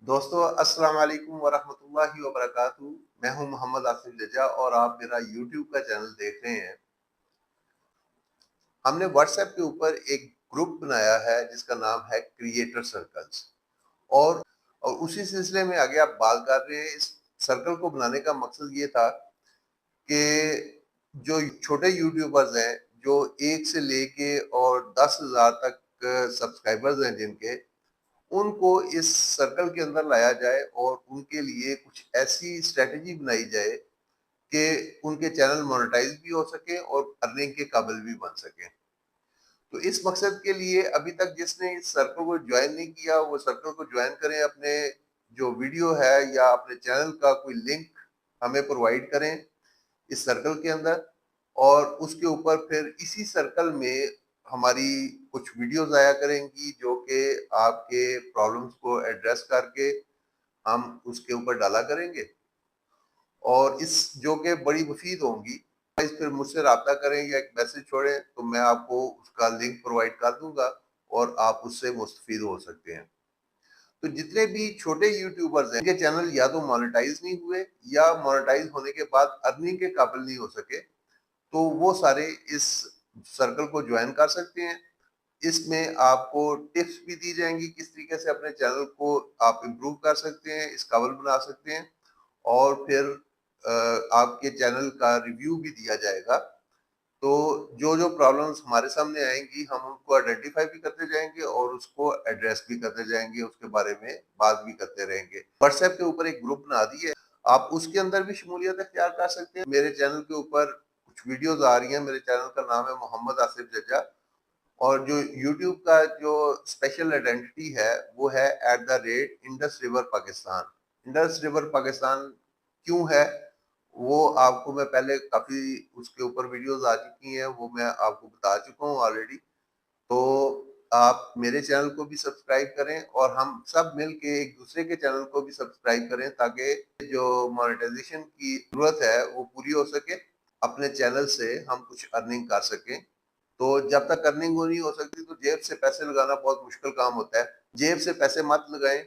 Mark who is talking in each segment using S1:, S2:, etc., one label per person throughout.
S1: دوستو السلام علیکم ورحمۃ اللہ وبرکاتہ۔ میں ہوں محمد آصف ججا اور آپ میرا یوٹیوب کا چینل دیکھ رہے ہیں۔ ہم نے واٹس ایپ کے اوپر ایک گروپ بنایا ہے جس کا نام ہے کریٹر سرکلز، اور اسی سلسلے میں آگے آپ بات کر رہے ہیں۔ اس سرکل کو بنانے کا مقصد یہ تھا کہ جو چھوٹے یوٹیوبرز ہیں، جو 1 سے لے کے اور 10,000 تک سبسکرائبرز ہیں جن کے، ان کو اس سرکل کے اندر لایا جائے اور ان کے لیے کچھ ایسی اسٹریٹجی بنائی جائے کہ ان کے چینل مونیٹائز بھی ہو سکیں اور ارننگ کے قابل بھی بن سکیں۔ تو اس مقصد کے لیے ابھی تک جس نے اس سرکل کو جوائن نہیں کیا وہ سرکل کو جوائن کریں، اپنے جو ویڈیو ہے یا اپنے چینل کا کوئی لنک ہمیں پرووائڈ کریں اس سرکل کے اندر، اور اس کے اوپر پھر اسی سرکل میں ہماری کچھ ویڈیوز آیا کریں گی جو کہ آپ کے پرابلمز کو ایڈریس کر کے ہم اس کے اوپر ڈالا کریں گے، اور اس جو کہ بڑی مفید ہوں گی۔ پھر مجھ سے رابطہ کریں یا ایک میسج چھوڑیں تو میں آپ کو اس کا لنک پرووائڈ کر دوں گا اور آپ اس سے مستفید ہو سکتے ہیں۔ تو جتنے بھی چھوٹے یوٹیوبرز ہیں، ان کے چینل یا تو مانیٹائز نہیں ہوئے یا مانیٹائز ہونے کے بعد ارننگ کے قابل نہیں ہو سکے، تو وہ سارے اس سرکل کو جوائن کر سکتے ہیں۔ اس میں آپ کو ٹپس بھی دی جائیں گی کس طریقے سے اپنے چینل کو آپ امپروو کر سکتے ہیں، اس قابل بنا سکتے ہیں، اور پھر آپ کے چینل کا ریویو بھی دیا جائے گا۔ تو جو پرابلمز ہمارے سامنے آئیں گی ہم ان کو آئیڈینٹیفائی بھی کرتے جائیں گے اور اس کو ایڈریس بھی کرتے جائیں گے، اس کے بارے میں بات بھی کرتے رہیں گے۔ واٹس ایپ کے اوپر ایک گروپ بنا دی ہے، آپ اس کے اندر بھی شمولیت اختیار کر سکتے ہیں۔ میرے چینل کے اوپر کچھ ویڈیوز آ رہی ہیں، میرے چینل کا نام ہے محمد آصف ججا، اور جو یوٹیوب کا جو اسپیشل آئیڈینٹی ہے وہ ہے @Indus river Pakistan. Indus river Pakistan کیوں ہے وہ آپ کو میں پہلے کافی اس کے اوپر ویڈیوز آ چکی ہیں، وہ میں آپ کو بتا چکا ہوں آلریڈی۔ تو آپ میرے چینل کو بھی سبسکرائب کریں اور ہم سب مل کے ایک دوسرے کے چینل کو بھی سبسکرائب کریں تاکہ جو مانیٹائزیشن کی ضرورت ہے وہ پوری ہو سکے، اپنے چینل سے ہم کچھ ارننگ کر سکیں۔ تو جب تک ارننگ نہیں ہو سکتی تو جیب سے پیسے لگانا بہت مشکل کام ہوتا ہے۔ جیب سے پیسے مت لگائیں،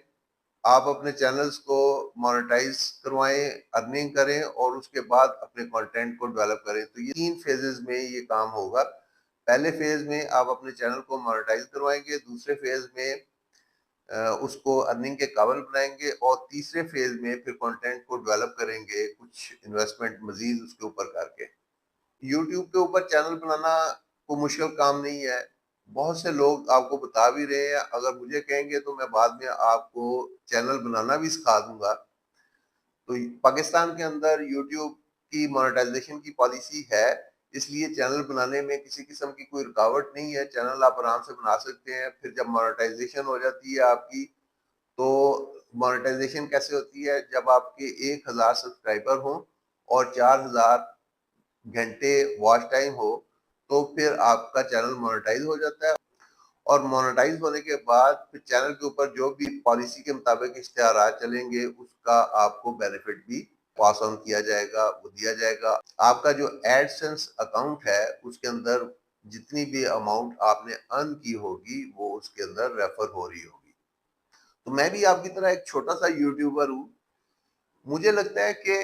S1: آپ اپنے چینلز کو مانیٹائز کروائیں، ارننگ کریں اور اس کے بعد اپنے کنٹینٹ کو ڈیولپ کریں۔ تو یہ 3 فیزز میں یہ کام ہوگا۔ پہلے فیز میں آپ اپنے چینل کو مانیٹائز کروائیں گے، دوسرے فیز میں اس کو ارننگ کے قابل بنائیں گے، اور تیسرے فیز میں پھر کنٹینٹ کو ڈیولپ کریں گے کچھ انویسٹمنٹ مزید اس کے اوپر کر کے۔ یوٹیوب کے اوپر چینل بنانا کوئی مشکل کام نہیں ہے، بہت سے لوگ آپ کو بتا بھی رہے ہیں۔ اگر مجھے کہیں گے تو میں بعد میں آپ کو چینل بنانا بھی سکھا دوں گا۔ تو پاکستان کے اندر یوٹیوب کی مانیٹائزیشن کی پالیسی ہے، اس لیے چینل بنانے میں کسی قسم کی کوئی رکاوٹ نہیں ہے، چینل آپ آرام سے بنا سکتے ہیں۔ پھر جب مانیٹائزیشن ہو جاتی ہے آپ کی، تو مانیٹائزیشن کیسے ہوتی ہے؟ جب آپ کے 1,000 سبسکرائبر ہوں اور 4,000 گھنٹے واچ ٹائم ہو تو پھر آپ کا چینل مانیٹائز ہو جاتا ہے، اور مانیٹائز ہونے کے بعد پھر چینل کے اوپر جو بھی پالیسی کے مطابق اشتہارات چلیں گے اس کا آپ کو بینیفٹ بھی پاس آن کیا جائے گا، وہ دیا جائے گا۔ آپ کا جو ایڈ سینس اکاؤنٹ ہے اس کے اندر جتنی بھی اماؤنٹ آپ نے ارن کی ہوگی وہ اس کے اندر ریفر ہو رہی ہوگی۔ تو میں بھی آپ کی طرح ایک چھوٹا سا یوٹیوبر ہوں۔ مجھے لگتا ہے کہ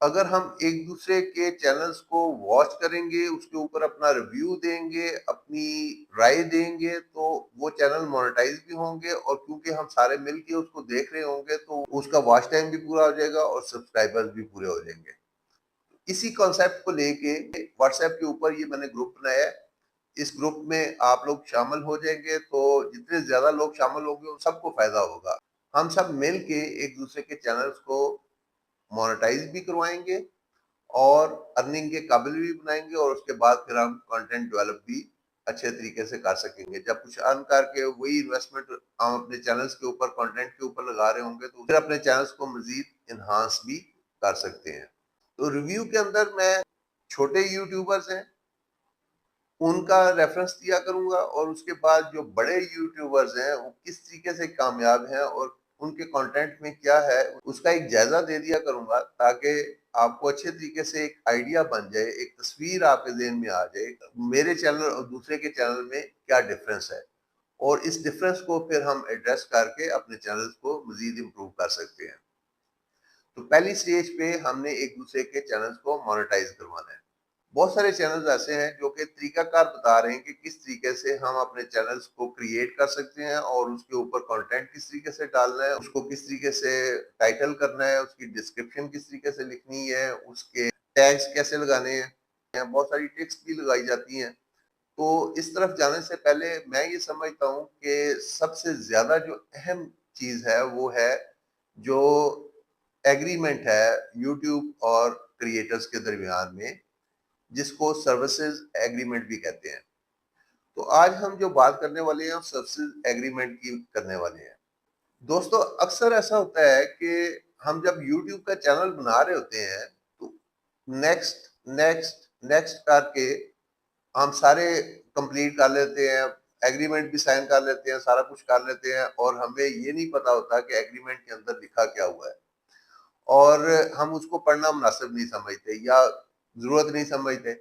S1: اگر ہم ایک دوسرے کے چینلز کو واچ کریں گے، اس کے اوپر اپنا ریویو دیں گے، اپنی رائے دیں گے، تو وہ چینل مانیٹائز بھی ہوں گے، اور کیونکہ ہم سارے مل کے اس کو دیکھ رہے ہوں گے تو اس کا واچ ٹائم بھی پورا ہو جائے گا اور سبسکرائبرز بھی پورے ہو جائیں گے۔ اسی کانسیپٹ کو لے کے واٹس ایپ کے اوپر یہ میں نے گروپ بنایا ہے۔ اس گروپ میں آپ لوگ شامل ہو جائیں گے تو جتنے زیادہ لوگ شامل ہوں گے ان سب کو فائدہ ہوگا۔ ہم سب مل کے ایک دوسرے کے چینلز کو مانیٹائز بھی کروائیں گے اور ارننگ کے قابل بھی بنائیں گے، اور اس کے بعد پھر ہم کنٹینٹ ڈیولپ بھی اچھے طریقے سے کر سکیں گے۔ جب کچھ ارن کر کے وہی انویسٹمنٹ ہم اپنے چینلز کے اوپر، کنٹینٹ کے اوپر لگا رہے ہوں گے تو پھر اپنے چینلز کو مزید انہانس بھی کر سکتے ہیں۔ تو ریویو کے اندر میں چھوٹے یوٹیوبرز ہیں ان کا ریفرنس دیا کروں گا، اور اس کے بعد جو بڑے یوٹیوبرز ہیں وہ کس طریقے سے کامیاب ہیں اور ان کے کنٹینٹ میں کیا ہے اس کا ایک جائزہ دے دیا کروں گا، تاکہ آپ کو اچھے طریقے سے ایک آئیڈیا بن جائے، ایک تصویر آپ کے ذہن میں آ جائے میرے چینل اور دوسرے کے چینل میں کیا ڈفرینس ہے۔ اور اس ڈفرینس کو پھر ہم ایڈریس کر کے اپنے چینلز کو مزید امپروو کر سکتے ہیں۔ تو پہلی سٹیج پہ ہم نے ایک دوسرے کے چینلز کو مانیٹائز کروانا ہے۔ بہت سارے چینلز ایسے ہیں جو کہ طریقہ کار بتا رہے ہیں کہ کس طریقے سے ہم اپنے چینلز کو کریٹ کر سکتے ہیں اور اس کے اوپر کنٹینٹ کس طریقے سے ڈالنا ہے، اس کو کس طریقے سے ٹائٹل کرنا ہے، اس کی ڈسکرپشن کس طریقے سے لکھنی ہے، اس کے ٹیگز کیسے لگانے ہیں، بہت ساری ٹرکس بھی لگائی جاتی ہیں۔ تو اس طرف جانے سے پہلے میں یہ سمجھتا ہوں کہ سب سے زیادہ جو اہم چیز ہے وہ ہے جو ایگریمنٹ ہے یوٹیوب اور کریٹرز کے درمیان میں، جس کو سروسز ایگریمنٹ بھی کہتے ہیں۔ تو آج ہم جو بات کرنے والے ہیں سروسز ایگریمنٹ کی کرنے والے ہیں۔ دوستو اکثر ایسا ہوتا ہے کہ ہم جب یوٹیوب کا چینل بنا رہے ہوتے ہیں تو نیکسٹ کر کے ہم سارے کمپلیٹ کر لیتے ہیں، ایگریمنٹ بھی سائن کر لیتے ہیں، سارا کچھ کر لیتے ہیں، اور ہمیں یہ نہیں پتا ہوتا کہ ایگریمنٹ کے اندر لکھا کیا ہوا ہے، اور ہم اس کو پڑھنا مناسب نہیں سمجھتے یا ضرورت نہیں سمجھتے۔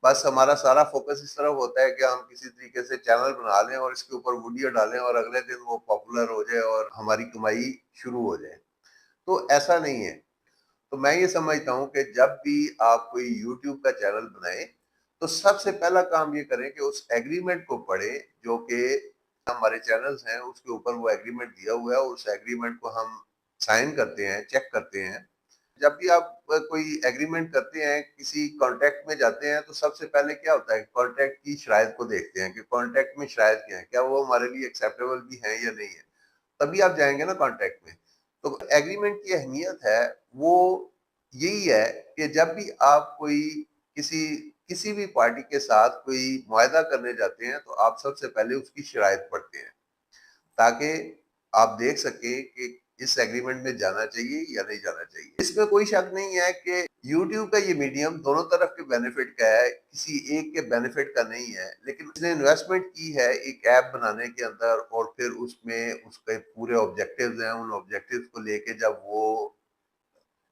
S1: بس ہمارا سارا فوکس اس طرف ہوتا ہے کہ ہم کسی طریقے سے چینل بنا لیں اور اس کے اوپر ویڈیو ڈالیں اور اگلے دن وہ پاپولر ہو جائے اور ہماری کمائی شروع ہو جائے۔ تو ایسا نہیں ہے۔ تو میں یہ سمجھتا ہوں کہ جب بھی آپ کوئی یوٹیوب کا چینل بنائیں تو سب سے پہلا کام یہ کریں کہ اس ایگریمنٹ کو پڑھیں جو کہ ہمارے چینلز ہیں اس کے اوپر وہ ایگریمنٹ دیا ہوا ہے، اور اس ایگریمنٹ کو ہم سائن کرتے ہیں، چیک کرتے ہیں۔ جب بھی آپ کوئی ایگریمنٹ کرتے ہیں، کسی کانٹیکٹ میں جاتے ہیں، تو سب سے پہلے کیا ہوتا ہے، کانٹیکٹ کی شرائط کو دیکھتے ہیں کہ کانٹیکٹ میں شرائط کیا ہے، کیا وہ ہمارے لیے ایکسیپٹیبل بھی ہیں یا نہیں ہے، تبھی آپ جائیں گے نا کانٹیکٹ میں۔ تو ایگریمنٹ کی اہمیت ہے وہ یہی ہے کہ جب بھی آپ کوئی کسی بھی پارٹی کے ساتھ کوئی معاہدہ کرنے جاتے ہیں تو آپ سب سے پہلے اس کی شرائط پڑھتے ہیں، تاکہ آپ دیکھ سکیں کہ اس ایگریمنٹ میں جانا چاہیے یا نہیں جانا چاہیے۔ اس میں کوئی شک نہیں ہے کہ یوٹیوب کا یہ میڈیم دونوں طرف کے بینیفٹ کا ہے، کسی ایک کے بینیفٹ کا نہیں ہے، لیکن اس نے انویسٹمنٹ کی ہے ایک ایپ بنانے کے اندر، اور پھر اس میں اس کے پورے آبجیکٹیوز ہیں، ان آبجیکٹیوز کو لے کے جب وہ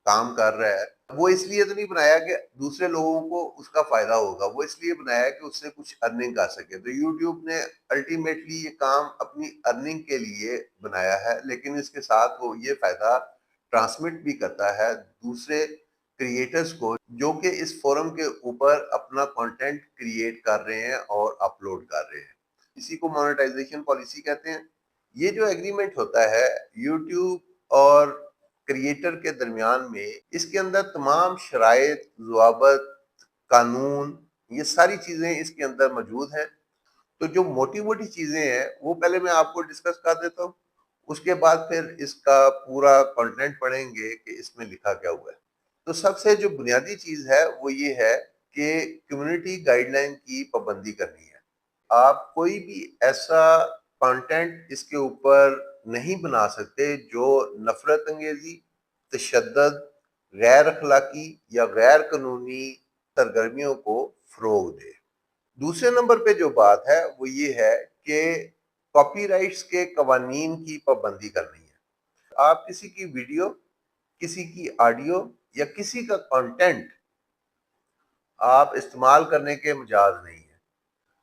S1: کام کر رہا ہے، وہ اس لیے تو نہیں بنایا کہ دوسرے لوگوں کو اس کا فائدہ ہوگا، وہ اس لیے بنایا کہ اس سے کچھ ارننگ کر سکے۔ تو یوٹیوب نے الٹیمیٹلی یہ کام اپنی ارننگ کے لیے بنایا ہے، لیکن اس کے ساتھ وہ یہ فائدہ ٹرانسمٹ بھی کرتا ہے دوسرے کریٹرز کو جو کہ اس فورم کے اوپر اپنا کنٹینٹ کریٹ کر رہے ہیں اور اپلوڈ کر رہے ہیں۔ اسی کو مونیٹائزیشن پالیسی کہتے ہیں۔ یہ جو ایگریمنٹ ہوتا ہے یوٹیوب اور کریٹر کے درمیان میں، اس کے اندر تمام شرائط، ضوابط، قانون، یہ ساری چیزیں اس کے اندر موجود ہیں۔ تو جو موٹی موٹی چیزیں ہیں وہ پہلے میں آپ کو ڈسکس کر دیتا ہوں، اس کے بعد پھر اس کا پورا کنٹینٹ پڑھیں گے کہ اس میں لکھا کیا ہوا ہے۔ تو سب سے جو بنیادی چیز ہے وہ یہ ہے کہ کمیونٹی گائیڈ لائن کی پابندی کرنی ہے۔ آپ کوئی بھی ایسا کانٹینٹ اس کے اوپر نہیں بنا سکتے جو نفرت انگیزی، تشدد، غیر اخلاقی یا غیر قانونی سرگرمیوں کو فروغ دے۔ دوسرے نمبر پہ جو بات ہے وہ یہ ہے کہ کاپی رائٹس کے قوانین کی پابندی کرنی ہے۔ آپ کسی کی ویڈیو، کسی کی آڈیو یا کسی کا کانٹینٹ آپ استعمال کرنے کے مجاز نہیں ہیں۔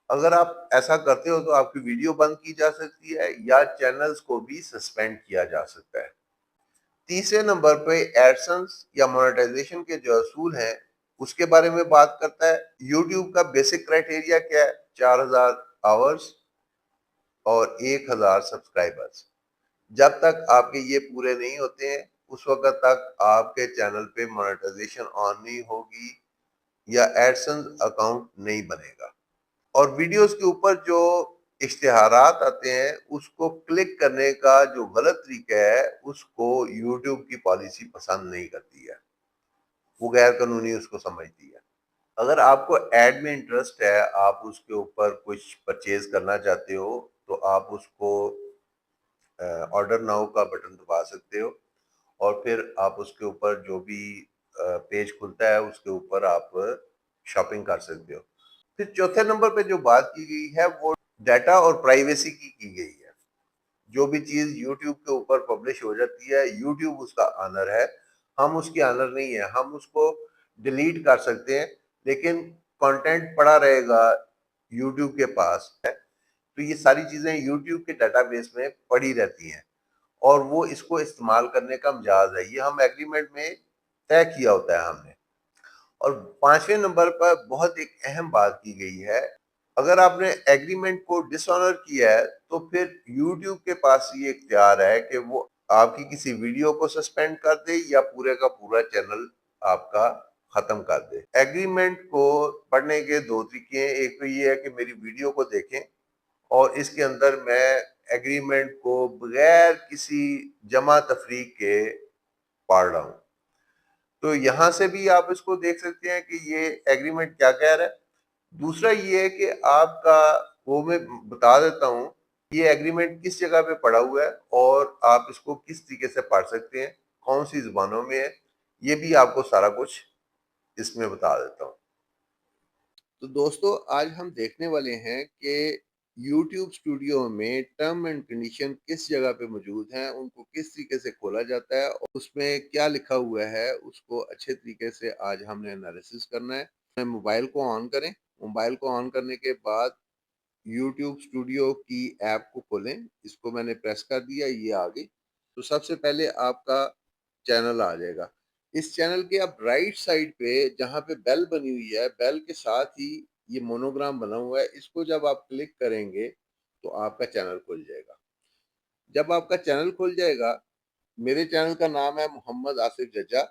S1: اگر آپ ایسا کرتے ہو تو آپ کی ویڈیو بند کی جا سکتی ہے یا چینلز کو بھی سسپینڈ کیا جا سکتا ہے۔ تیسرے نمبر پہ ایڈسنس یا مونیٹائزیشن کے جو اصول ہیں اس کے بارے میں بات کرتا ہے۔ یوٹیوب کا بیسک کرائٹیریا کیا ہے؟ 4000 آورز اور 1000 سبسکرائبرز۔ جب تک آپ کے یہ پورے نہیں ہوتے ہیں اس وقت تک آپ کے چینل پہ مونیٹائزیشن آن نہیں ہوگی یا ایڈسنس اکاؤنٹ نہیں بنے گا۔ اور ویڈیوز کے اوپر جو اشتہارات آتے ہیں اس کو کلک کرنے کا جو غلط طریقہ ہے اس کو یوٹیوب کی پالیسی پسند نہیں کرتی ہے، وہ غیر قانونی اس کو سمجھتی ہے۔ اگر آپ کو ایڈ میں انٹرسٹ ہے، آپ اس کے اوپر کچھ پرچیز کرنا چاہتے ہو تو آپ اس کو آرڈر ناؤ کا بٹن دبا سکتے ہو، اور پھر آپ اس کے اوپر جو بھی پیج کھلتا ہے اس کے اوپر آپ شاپنگ کر سکتے ہو۔ پھر چوتھے نمبر پہ جو بات کی گئی ہے وہ ڈیٹا اور پرائیویسی کی گئی ہے۔ جو بھی چیز یوٹیوب کے اوپر پبلش ہو جاتی ہے یوٹیوب اس کا آنر ہے، ہم اس کی آنر نہیں ہے۔ ہم اس کو ڈیلیٹ کر سکتے ہیں لیکن کنٹینٹ پڑا رہے گا یوٹیوب کے پاس ہے۔ تو یہ ساری چیزیں یوٹیوب کے ڈیٹا بیس میں پڑی رہتی ہیں اور وہ اس کو استعمال کرنے کا مجاز ہے، یہ ہم ایگریمنٹ میں طے کیا ہوتا ہے ہم نے۔ اور 5ویں نمبر پر بہت ایک اہم بات کی گئی ہے، اگر آپ نے ایگریمنٹ کو ڈس آنر کیا ہے تو پھر یوٹیوب کے پاس یہ اختیار ہے کہ وہ آپ کی کسی ویڈیو کو سسپینڈ کر دے یا پورے کا پورا چینل آپ کا ختم کر دے۔ ایگریمنٹ کو پڑھنے کے دو طریقے ہیں، ایک تو یہ ہے کہ میری ویڈیو کو دیکھیں اور اس کے اندر میں ایگریمنٹ کو بغیر کسی جمع تفریق کے پڑھ رہا ہوں، تو یہاں سے بھی آپ اس کو دیکھ سکتے ہیں کہ یہ ایگریمنٹ کیا کہہ رہا ہے۔ دوسرا یہ ہے کہ آپ کا وہ میں بتا دیتا ہوں یہ ایگریمنٹ کس جگہ پہ پڑا ہوا ہے اور آپ اس کو کس طریقے سے پڑھ سکتے ہیں، کون سی زبانوں میں ہے، یہ بھی آپ کو سارا کچھ اس میں بتا دیتا ہوں۔ تو دوستو آج ہم دیکھنے والے ہیں کہ یوٹیوب اسٹوڈیو میں ٹرم اینڈ کنڈیشن کس جگہ پہ موجود ہیں، ان کو کس طریقے سے کھولا جاتا ہے اور اس میں کیا لکھا ہوا ہے، اس کو اچھے طریقے سے آج ہم نے انالیسس کرنا ہے۔ موبائل کو آن کریں، موبائل کو آن کرنے کے بعد یوٹیوب اسٹوڈیو کی ایپ کو کھولیں، اس کو میں نے پریس کر دیا، یہ آ گئی۔ تو سب سے پہلے آپ کا چینل آ جائے گا، اس چینل کے اب رائٹ سائڈ پہ جہاں پہ بیل بنی ہوئی ہے، بیل کے ساتھ ہی یہ مونوگرام بنا ہوا ہے، اس کو جب آپ کلک کریں گے تو آپ کا چینل کھل جائے گا۔ جب آپ کا چینل کھل جائے گا، میرے چینل کا نام ہے محمد آصف ججا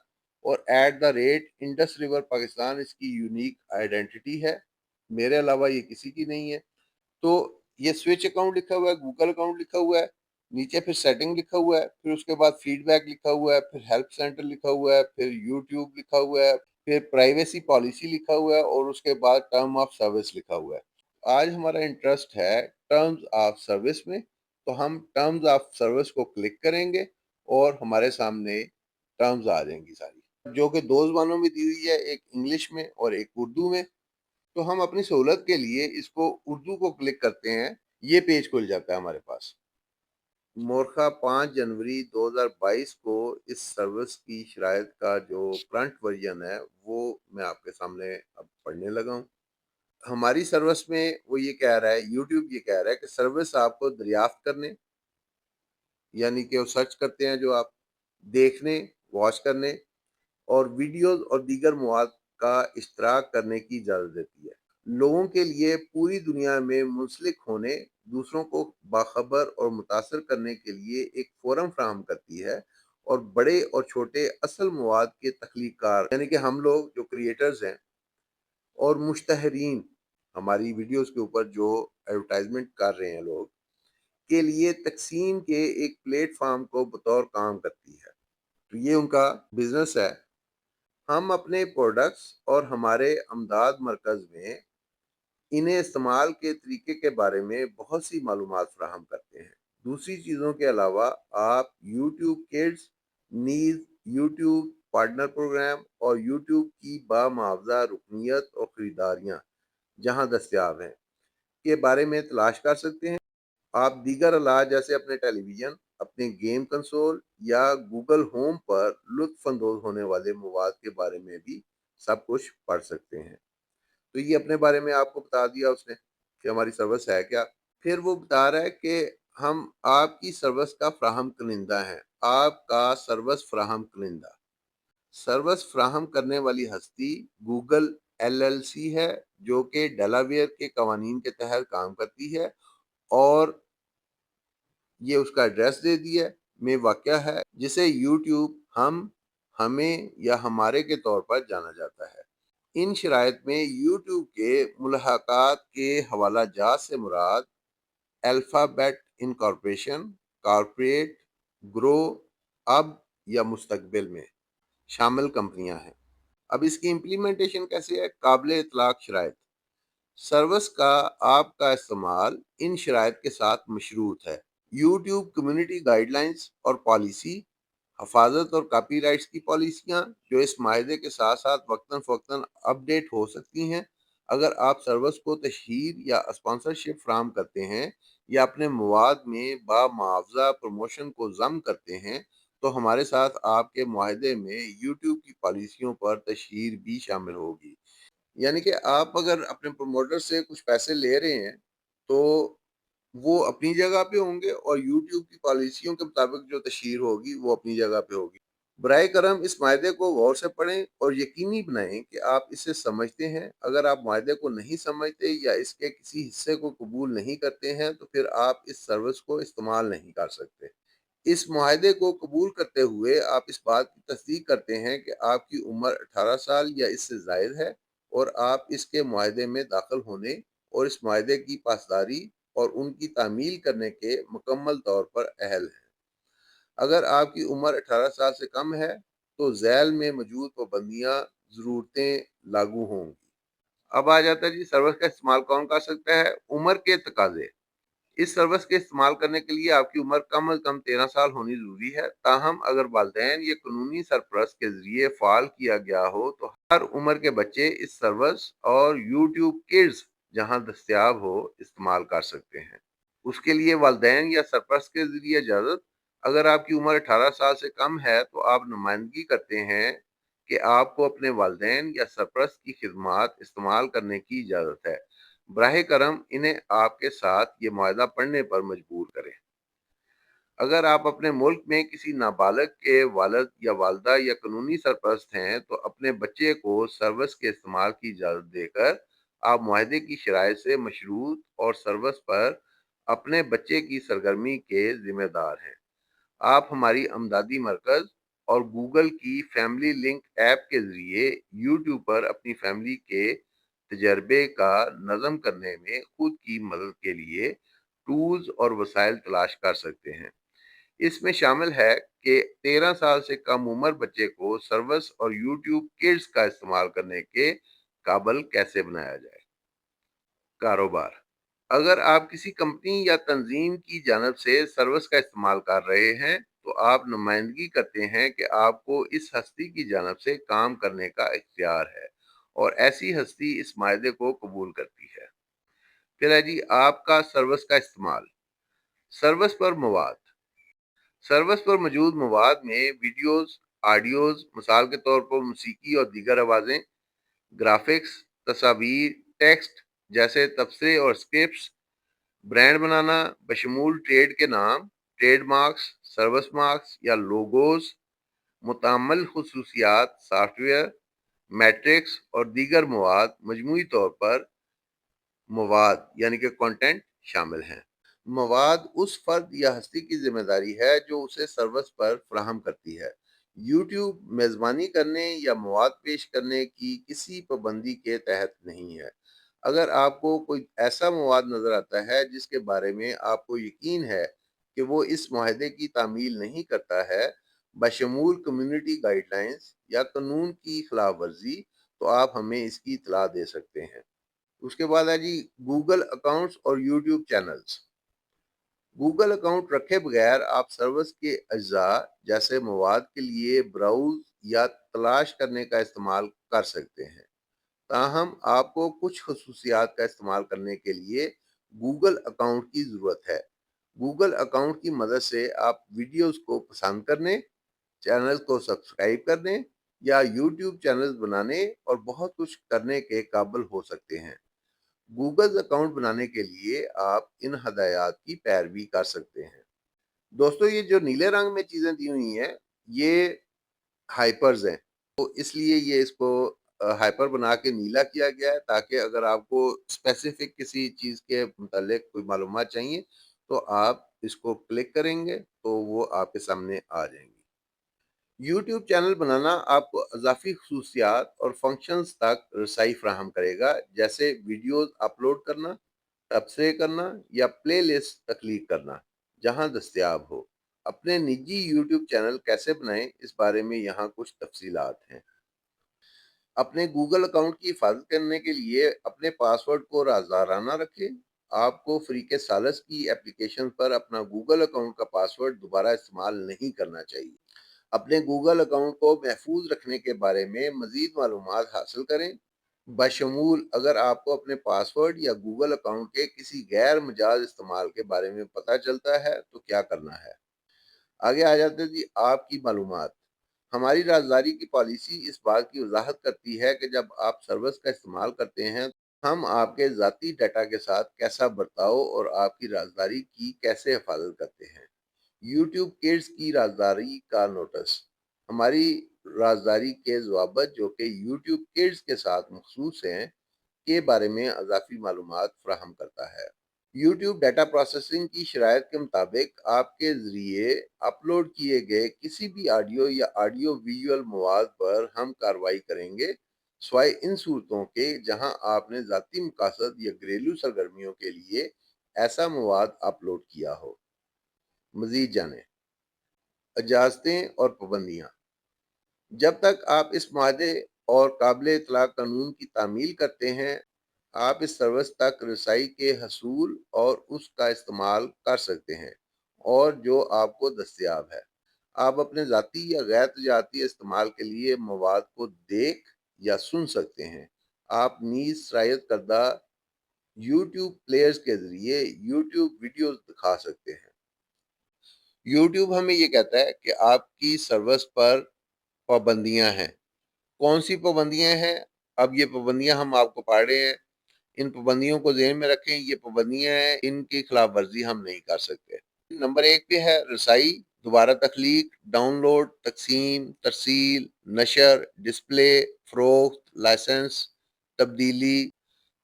S1: اور @انڈس ریور پاکستان اس کی یونیک آئیڈینٹی ہے، میرے علاوہ یہ کسی کی نہیں ہے۔ تو یہ سوئچ اکاؤنٹ لکھا ہوا ہے، گوگل اکاؤنٹ لکھا ہوا ہے، نیچے پھر سیٹنگ لکھا ہوا ہے، پھر اس کے بعد فیڈ بیک لکھا ہوا ہے، پھر ہیلپ سینٹر لکھا ہوا ہے، پھر یوٹیوب لکھا ہوا ہے، پھر پرائیویسی پالیسی لکھا ہوا ہے اور اس کے بعد ٹرم آف سروس لکھا ہوا ہے۔ آج ہمارا انٹرسٹ ہے ٹرمز آف سروس میں، تو ہم ٹرمز آف سروس کو کلک کریں گے اور ہمارے سامنے ٹرمز آ جائیں گی ساری، جو کہ دو زبانوں میں دی ہوئی ہے، ایک انگلش میں اور ایک اردو میں۔ تو ہم اپنی سہولت کے لیے اس کو اردو کو کلک کرتے ہیں، یہ پیج کھل جاتا ہے ہمارے پاس۔ مورخہ 5 جنوری 2022 کو اس سروس کی شرائط کا جو کرنٹ ورژن ہے وہ میں آپ کے سامنے اب پڑھنے لگا ہوں۔ ہماری سروس میں وہ یہ کہہ رہا ہے، یوٹیوب یہ کہہ رہا ہے کہ سروس آپ کو دریافت کرنے، یعنی کہ وہ سرچ کرتے ہیں جو آپ دیکھنے، واچ کرنے اور ویڈیوز اور دیگر مواد کا اشتراک کرنے کی اجازت دیتی ہے۔ لوگوں کے لیے پوری دنیا میں منسلک ہونے، دوسروں کو باخبر اور متاثر کرنے کے لیے ایک فورم فراہم کرتی ہے اور بڑے اور چھوٹے اصل مواد کے تخلیق کار، یعنی کہ ہم لوگ جو کریٹرز ہیں اور مشتہرین، ہماری ویڈیوز کے اوپر جو ایڈورٹائزمنٹ کر رہے ہیں لوگ، کے لیے تقسیم کے ایک پلیٹ فارم کو بطور کام کرتی ہے۔ تو یہ ان کا بزنس ہے۔ ہم اپنے پروڈکٹس اور ہمارے امداد مرکز میں انہیں استعمال کے طریقے کے بارے میں بہت سی معلومات فراہم کرتے ہیں۔ دوسری چیزوں کے علاوہ آپ یوٹیوب کڈز، نیز یوٹیوب پارٹنر پروگرام اور یوٹیوب کی بامعاوضہ رکنیت اور خریداریاں جہاں دستیاب ہیں کے بارے میں تلاش کر سکتے ہیں۔ آپ دیگر آلات جیسے اپنے ٹیلی ویژن، اپنے گیم کنسول یا گوگل ہوم پر لطف اندوز ہونے والے مواد کے بارے میں بھی سب کچھ پڑھ سکتے ہیں۔ تو یہ اپنے بارے میں آپ کو بتا دیا اس نے کہ ہماری سروس ہے کیا۔ پھر وہ بتا رہا ہے کہ ہم آپ کی سروس کا فراہم کنندہ ہیں، آپ کا سروس فراہم کنندہ۔ سروس فراہم کرنے والی ہستی گوگل LLC ہے، جو کہ ڈیلاویئر کے قوانین کے تحت کام کرتی ہے اور یہ اس کا ایڈریس دے دیا میں واقع ہے، جسے یوٹیوب ہمیں یا ہمارے کے طور پر جانا جاتا ہے۔ ان شرائط میں یوٹیوب کے ملحقات کے حوالہ جات سے مراد الفابیٹ انکارپوریشن، کارپوریٹ، گرو، اب یا مستقبل میں شامل کمپنیاں ہیں۔ اب اس کی امپلیمنٹیشن کیسے ہے؟ قابل اطلاق شرائط: سروس کا آپ کا استعمال ان شرائط کے ساتھ مشروط ہے: یوٹیوب کمیونٹی گائیڈ لائنز اور پالیسی، حفاظت اور کاپی رائٹس کی پالیسیاں جو اس معاہدے کے ساتھ ساتھ وقتاً فوقتاً اپ ڈیٹ ہو سکتی ہیں۔ اگر آپ سروس کو تشہیر یا اسپانسرشپ فراہم کرتے ہیں یا اپنے مواد میں بامعاوضہ پروموشن کو ضم کرتے ہیں تو ہمارے ساتھ آپ کے معاہدے میں یوٹیوب کی پالیسیوں پر تشہیر بھی شامل ہوگی۔ یعنی کہ آپ اگر اپنے پروموٹر سے کچھ پیسے لے رہے ہیں تو وہ اپنی جگہ پہ ہوں گے اور یوٹیوب کی پالیسیوں کے مطابق جو تشہیر ہوگی وہ اپنی جگہ پہ ہوگی۔ برائے کرم اس معاہدے کو غور سے پڑھیں اور یقینی بنائیں کہ آپ اسے سمجھتے ہیں۔ اگر آپ معاہدے کو نہیں سمجھتے یا اس کے کسی حصے کو قبول نہیں کرتے ہیں تو پھر آپ اس سروس کو استعمال نہیں کر سکتے۔ اس معاہدے کو قبول کرتے ہوئے آپ اس بات کی تصدیق کرتے ہیں کہ آپ کی عمر 18 سال یا اس سے زائد ہے اور آپ اس کے معاہدے میں داخل ہونے اور اس معاہدے کی پاسداری اور ان کی تعمیل کرنے کے مکمل طور پر اہل ہیں۔ اگر آپ کی عمر 18 سال سے کم ہے تو ذیل میں موجود پابندیاں ضرورتیں لاگو ہوں گی۔ اب آ جاتا ہے جی سروس کا استعمال کون کر سکتا ہے۔ عمر کے تقاضے۔ اس سروس کے استعمال کرنے کے لیے آپ کی عمر کم از کم 13 سال ہونی ضروری ہے، تاہم اگر والدین یا قانونی سرپرست کے ذریعے فعال کیا گیا ہو تو ہر عمر کے بچے اس سروس اور یوٹیوب کڈز جہاں دستیاب ہو استعمال کر سکتے ہیں۔ اس کے لیے والدین یا سرپرست کے ذریعے اجازت۔ اگر آپ کی عمر 18 سال سے کم ہے تو آپ نمائندگی کرتے ہیں کہ آپ کو اپنے والدین یا سرپرست کی خدمات استعمال کرنے کی اجازت ہے۔ براہ کرم انہیں آپ کے ساتھ یہ معاہدہ پڑھنے پر مجبور کریں۔ اگر آپ اپنے ملک میں کسی نابالغ کے والد یا والدہ یا قانونی سرپرست ہیں تو اپنے بچے کو سروس کے استعمال کی اجازت دے کر آپ معاہدے کی شرائط سے مشروط اور سروس پر اپنے بچے کی سرگرمی کے ذمہ دار ہیں۔ آپ ہماری امدادی مرکز اور گوگل کی فیملی لنک ایپ کے ذریعے یوٹیوب پر اپنی فیملی کے تجربے کا نظم کرنے میں خود کی مدد کے لیے ٹولز اور وسائل تلاش کر سکتے ہیں۔ اس میں شامل ہے کہ 13 سال سے کم عمر بچے کو سروس اور یوٹیوب کڈز کا استعمال کرنے کے قابل کیسے بنایا جائے۔ کاروبار۔ اگر آپ کسی کمپنی یا تنظیم کی جانب سے سروس کا استعمال کر رہے ہیں تو آپ نمائندگی کرتے ہیں کہ آپ کو اس ہستی کی جانب سے کام کرنے کا اختیار ہے اور ایسی ہستی اس معاہدے کو قبول کرتی ہے۔ پھر ہے جی آپ کا سروس کا استعمال۔ سروس پر مواد۔ سروس پر موجود مواد میں ویڈیوز، آڈیوز، مثال کے طور پر موسیقی اور دیگر آوازیں، گرافکس، تصاویر، ٹیکسٹ جیسے تبصرے اور اسکرپٹس، برانڈ بنانا بشمول ٹریڈ کے نام، ٹریڈ مارکس، سروس مارکس یا لوگوز، متعمل خصوصیات، سافٹ ویئر، میٹرکس اور دیگر مواد، مجموعی طور پر مواد یعنی کہ کنٹینٹ شامل ہیں۔ مواد اس فرد یا ہستی کی ذمہ داری ہے جو اسے سروس پر فراہم کرتی ہے۔ یوٹیوب میزبانی کرنے یا مواد پیش کرنے کی کسی پابندی کے تحت نہیں ہے۔ اگر آپ کو کوئی ایسا مواد نظر آتا ہے جس کے بارے میں آپ کو یقین ہے کہ وہ اس معاہدے کی تعمیل نہیں کرتا ہے، بشمول کمیونٹی گائیڈ لائنز یا قانون کی خلاف ورزی، تو آپ ہمیں اس کی اطلاع دے سکتے ہیں۔ اس کے بعد ہے جی گوگل اکاؤنٹس اور یوٹیوب چینلز۔ گوگل اکاؤنٹ رکھے بغیر آپ سروس کے اجزاء جیسے مواد کے لیے براؤز یا تلاش کرنے کا استعمال کر سکتے ہیں، تاہم آپ کو کچھ خصوصیات کا استعمال کرنے کے لیے گوگل اکاؤنٹ کی ضرورت ہے۔ گوگل اکاؤنٹ کی مدد سے آپ ویڈیوز کو پسند کرنے، چینل کو سبسکرائب کرنے یا یوٹیوب چینلز بنانے اور بہت کچھ کرنے کے قابل ہو سکتے ہیں۔ گوگل اکاؤنٹ بنانے کے لیے آپ ان ہدایات کی پیروی کر سکتے ہیں۔ دوستو یہ جو نیلے رنگ میں چیزیں دی ہوئی ہیں یہ ہائپرز ہیں، تو اس لیے یہ اس کو ہائپر بنا کے نیلا کیا گیا ہے تاکہ اگر آپ کو اسپیسیفک کسی چیز کے متعلق کوئی معلومات چاہیے تو آپ اس کو کلک کریں گے تو وہ آپ کے سامنے آ جائیں گی۔ یوٹیوب چینل بنانا آپ کو اضافی خصوصیات اور فنکشنز تک رسائی فراہم کرے گا، جیسے ویڈیوز اپلوڈ کرنا، تبصرے کرنا یا پلے لسٹ تخلیق کرنا جہاں دستیاب ہو۔ اپنے نجی یوٹیوب چینل کیسے بنائیں اس بارے میں یہاں کچھ تفصیلات ہیں۔ اپنے گوگل اکاؤنٹ کی حفاظت کرنے کے لیے اپنے پاسورڈ کو رازدارانہ رکھیں۔ آپ کو فریق سالس کی اپلیکیشن پر اپنا گوگل اکاؤنٹ کا پاسورڈ دوبارہ استعمال نہیں کرنا چاہیے۔ اپنے گوگل اکاؤنٹ کو محفوظ رکھنے کے بارے میں مزید معلومات حاصل کریں، بشمول اگر آپ کو اپنے پاسورڈ یا گوگل اکاؤنٹ کے کسی غیر مجاز استعمال کے بارے میں پتہ چلتا ہے تو کیا کرنا ہے۔ آگے آ جاتے جی آپ کی معلومات۔ ہماری رازداری کی پالیسی اس بات کی وضاحت کرتی ہے کہ جب آپ سروس کا استعمال کرتے ہیں ہم آپ کے ذاتی ڈیٹا کے ساتھ کیسا برتاؤ اور آپ کی رازداری کی کیسے حفاظت کرتے ہیں؟ یوٹیوب کڈز کی رازداری کا نوٹس۔ ہماری رازداری کے ضوابط جو کہ یوٹیوب کڈز کے ساتھ مخصوص ہیں کے بارے میں اضافی معلومات فراہم کرتا ہے۔ یوٹیوب ڈیٹا پروسیسنگ کی شرائط کے مطابق آپ کے ذریعے اپلوڈ کیے گئے کسی بھی آڈیو یا آڈیو ویژول مواد پر ہم کارروائی کریں گے، سوائے ان صورتوں کے جہاں آپ نے ذاتی مقاصد یا گھریلو سرگرمیوں کے لیے ایسا مواد اپلوڈ کیا ہو۔ مزید جانیں۔ اجازتیں اور پابندیاں۔ جب تک آپ اس معاہدے اور قابل اطلاق قانون کی تعمیل کرتے ہیں، آپ اس سروس تک رسائی کے حصول اور اس کا استعمال کر سکتے ہیں اور جو آپ کو دستیاب ہے۔ آپ اپنے ذاتی یا غیر تجارتی استعمال کے لیے مواد کو دیکھ یا سن سکتے ہیں۔ آپ نیز شرائط کردہ یوٹیوب پلیئرز کے ذریعے یوٹیوب ویڈیوز دکھا سکتے ہیں۔ یوٹیوب ہمیں یہ کہتا ہے کہ آپ کی سروس پر پابندیاں ہیں۔ کون سی پابندیاں ہیں؟ اب یہ پابندیاں ہم آپ کو پڑھ رہے ہیں۔ ان پابندیوں کو ذہن میں رکھیں، یہ پابندیاں ہیں، ان کی خلاف ورزی ہم نہیں کر سکتے۔ نمبر 1 پہ ہے رسائی، دوبارہ تخلیق، ڈاؤن لوڈ، تقسیم، ترسیل، نشر، ڈسپلے، فروخت، لائسنس، تبدیلی،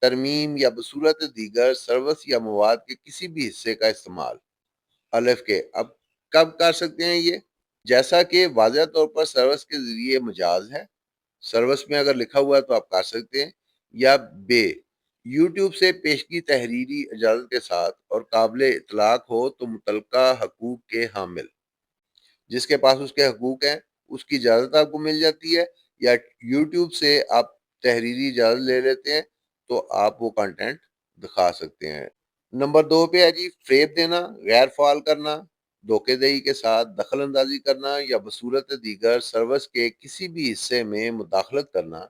S1: ترمیم یا بصورت دیگر سروس یا مواد کے کسی بھی حصے کا استعمال۔ الف کے اب کب کر سکتے ہیں یہ؟ جیسا کہ واضح طور پر سروس کے ذریعے مجاز ہے، سروس میں اگر لکھا ہوا ہے تو آپ کر سکتے ہیں، یا بے یوٹیوب سے پیشگی تحریری اجازت کے ساتھ اور قابل اطلاق ہو تو متعلقہ حقوق کے حامل، جس کے پاس اس کے حقوق ہیں اس کی اجازت آپ کو مل جاتی ہے، یا یوٹیوب سے آپ تحریری اجازت لے لیتے ہیں تو آپ وہ کنٹینٹ دکھا سکتے ہیں۔ نمبر 2 پہ ہے جی فریب دینا، غیر فعال کرنا، دھوکے دہی کے ساتھ دخل اندازی کرنا یا بصورت دیگر سروس کے کسی بھی حصے میں مداخلت کرنا